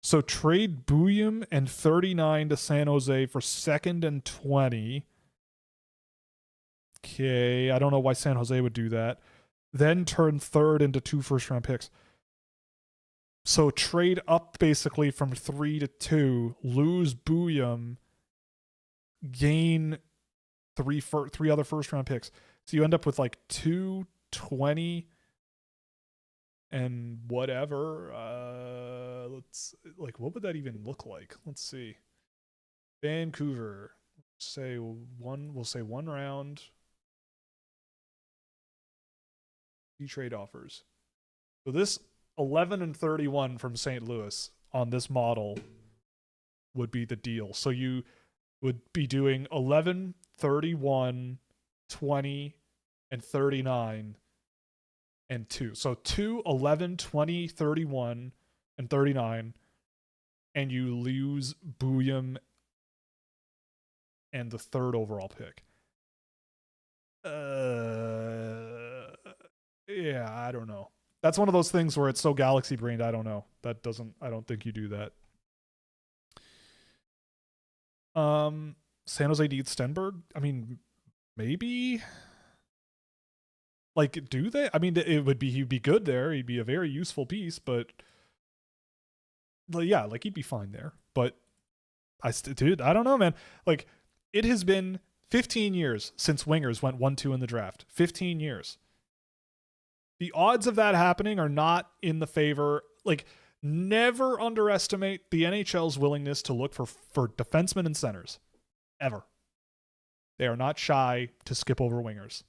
So trade Buium and 39 to San Jose for second and 20. Okay, I don't know why San Jose would do that. Then turn third into 2 first-round picks. So trade up basically from 3 to 2, lose Buium, gain three other first-round picks. So you end up with like 2, 20, and whatever. Let's like, what would that even look like? Let's see. Vancouver. We'll say one round. Trade offers. So this 11 and 31 from St. Louis on this model would be the deal. So you would be doing 11, 31, 20, and 39 and 2. So 2, 11, 20, 31, and 39, and you lose Buium and the third overall pick. Yeah, I don't know. That's one of those things where it's so galaxy brained. I don't know. I don't think you do that. San Jose needs Stenberg. I mean, maybe. Like, do they? I mean, he'd be good there. He'd be a very useful piece, but yeah, like he'd be fine there. But dude, I don't know, man. Like, it has been 15 years since wingers went 1-2 in the draft. 15 years. The odds of that happening are not in the favor. Like, never underestimate the NHL's willingness to look for defensemen and centers. Ever. They are not shy to skip over wingers.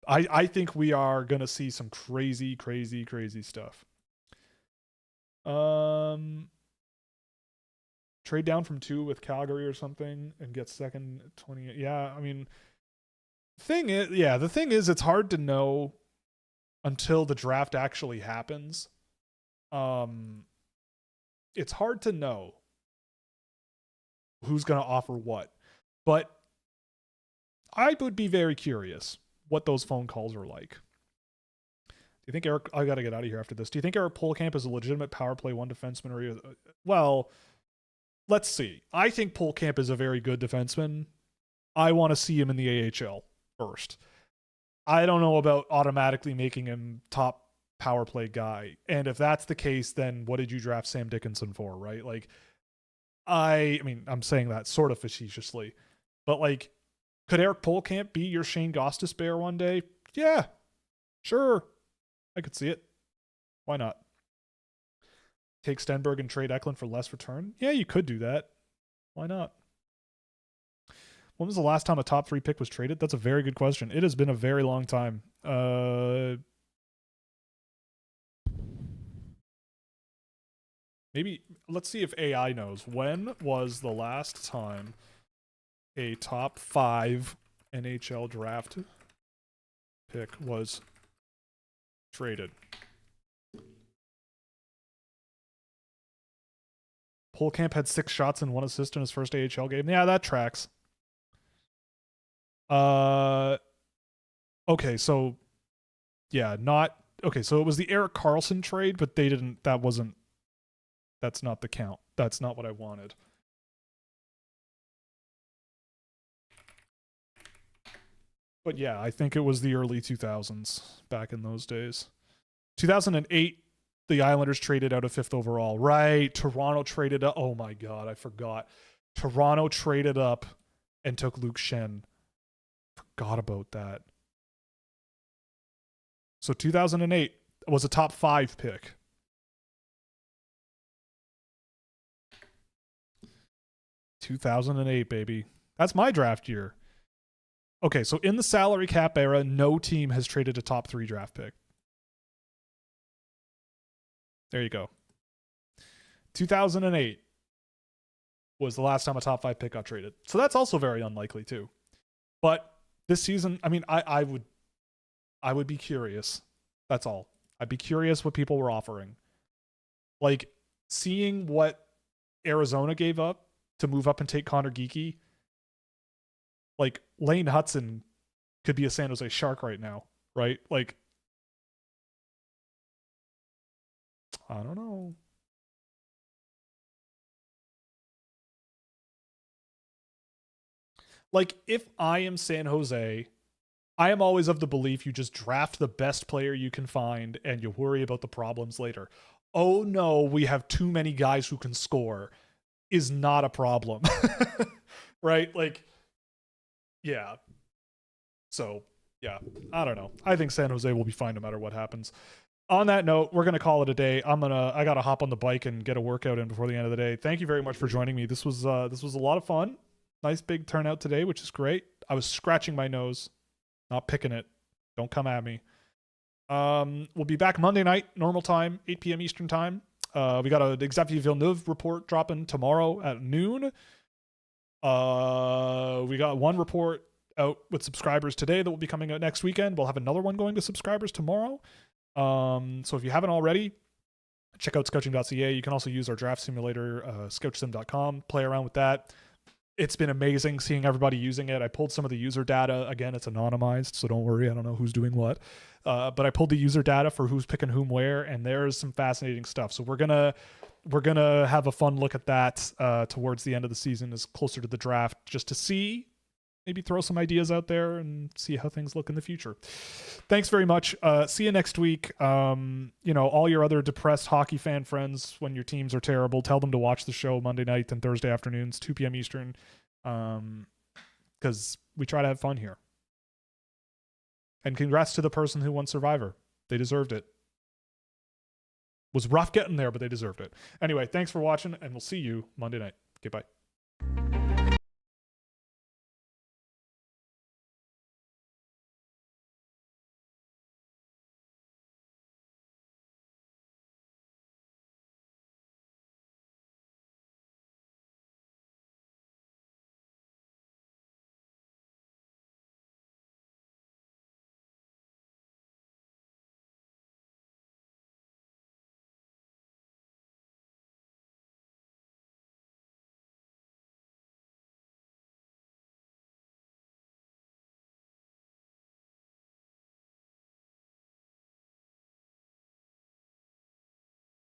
I think we are going to see some crazy, crazy, crazy stuff. Trade down from 2 with Calgary or something and get second 28. Yeah, I mean, the thing is it's hard to know until the draft actually happens. It's hard to know who's going to offer what. But I would be very curious what those phone calls are like. Do you think Eric... I got to get out of here after this. Do you think Eric Polkamp is a legitimate power play 1 defenseman? Or well, let's see. I think Polkamp is a very good defenseman. I want to see him in the AHL first. I don't know about automatically making him top power play guy. And if that's the case, then what did you draft Sam Dickinson for, right? Like, I mean, I'm saying that sort of facetiously, but like, could Eric Polkamp be your Shane Gostisbehere one day? Yeah, sure. I could see it. Why not? Take Stenberg and trade Eklund for less return? Yeah, you could do that. Why not? When was the last time a top 3 pick was traded? That's a very good question. It has been a very long time. Maybe, let's see if AI knows. When was the last time a top 5 NHL draft pick was traded? Polkamp had 6 shots and 1 assist in his first AHL game. Yeah, that tracks. Okay, so yeah, so it was the Erik Karlsson trade, but that's not the count. That's not what I wanted. But yeah, I think it was the early 2000s back in those days. 2008, the Islanders traded out of 5th overall. Right. Toronto traded up. Oh my God, I forgot. Toronto traded up and took Luke Schenn. Forgot about that. So 2008 was a top 5 pick. ...2008, baby. That's my draft year. Okay, so in the salary cap era, no team has traded a top 3 draft pick. There you go. 2008 was the last time a top 5 pick got traded. So that's also very unlikely too. But this season, I mean, I would be curious. That's all. I'd be curious what people were offering. Like, seeing what Arizona gave up to move up and take Connor Geekie. Like, Lane Hudson could be a San Jose Shark right now, right? Like, I don't know. Like, if I am San Jose, I am always of the belief you just draft the best player you can find and you worry about the problems later. Oh no, we have too many guys who can score is not a problem. Right? Like, yeah. So, yeah, I don't know. I think San Jose will be fine no matter what happens. On that note, we're going to call it a day. I got to hop on the bike and get a workout in before the end of the day. Thank you very much for joining me. This was a lot of fun. Nice big turnout today, which is great. I was scratching my nose, not picking it. Don't come at me. We'll be back Monday night, normal time, 8 p.m. Eastern time. We got an Xavier Villeneuve report dropping tomorrow at noon. We got one report out with subscribers today that will be coming out next weekend. We'll have another one going to subscribers tomorrow. So if you haven't already, check out scouching.ca. You can also use our draft simulator, scouchsim.com. Play around with that. It's been amazing seeing everybody using it. I pulled some of the user data. Again, it's anonymized, so don't worry. I don't know who's doing what. But I pulled the user data for who's picking whom where, and there's some fascinating stuff. So we're going to we're going to have a fun look at that towards the end of the season, as closer to the draft, just to see, maybe throw some ideas out there and see how things look in the future. Thanks very much. See you next week. All your other depressed hockey fan friends, when your teams are terrible, tell them to watch the show Monday night and Thursday afternoons, 2 p.m. Eastern, because we try to have fun here. And congrats to the person who won Survivor. They deserved it. Was rough getting there, but they deserved it. Anyway, thanks for watching, and we'll see you Monday night. Okay, bye.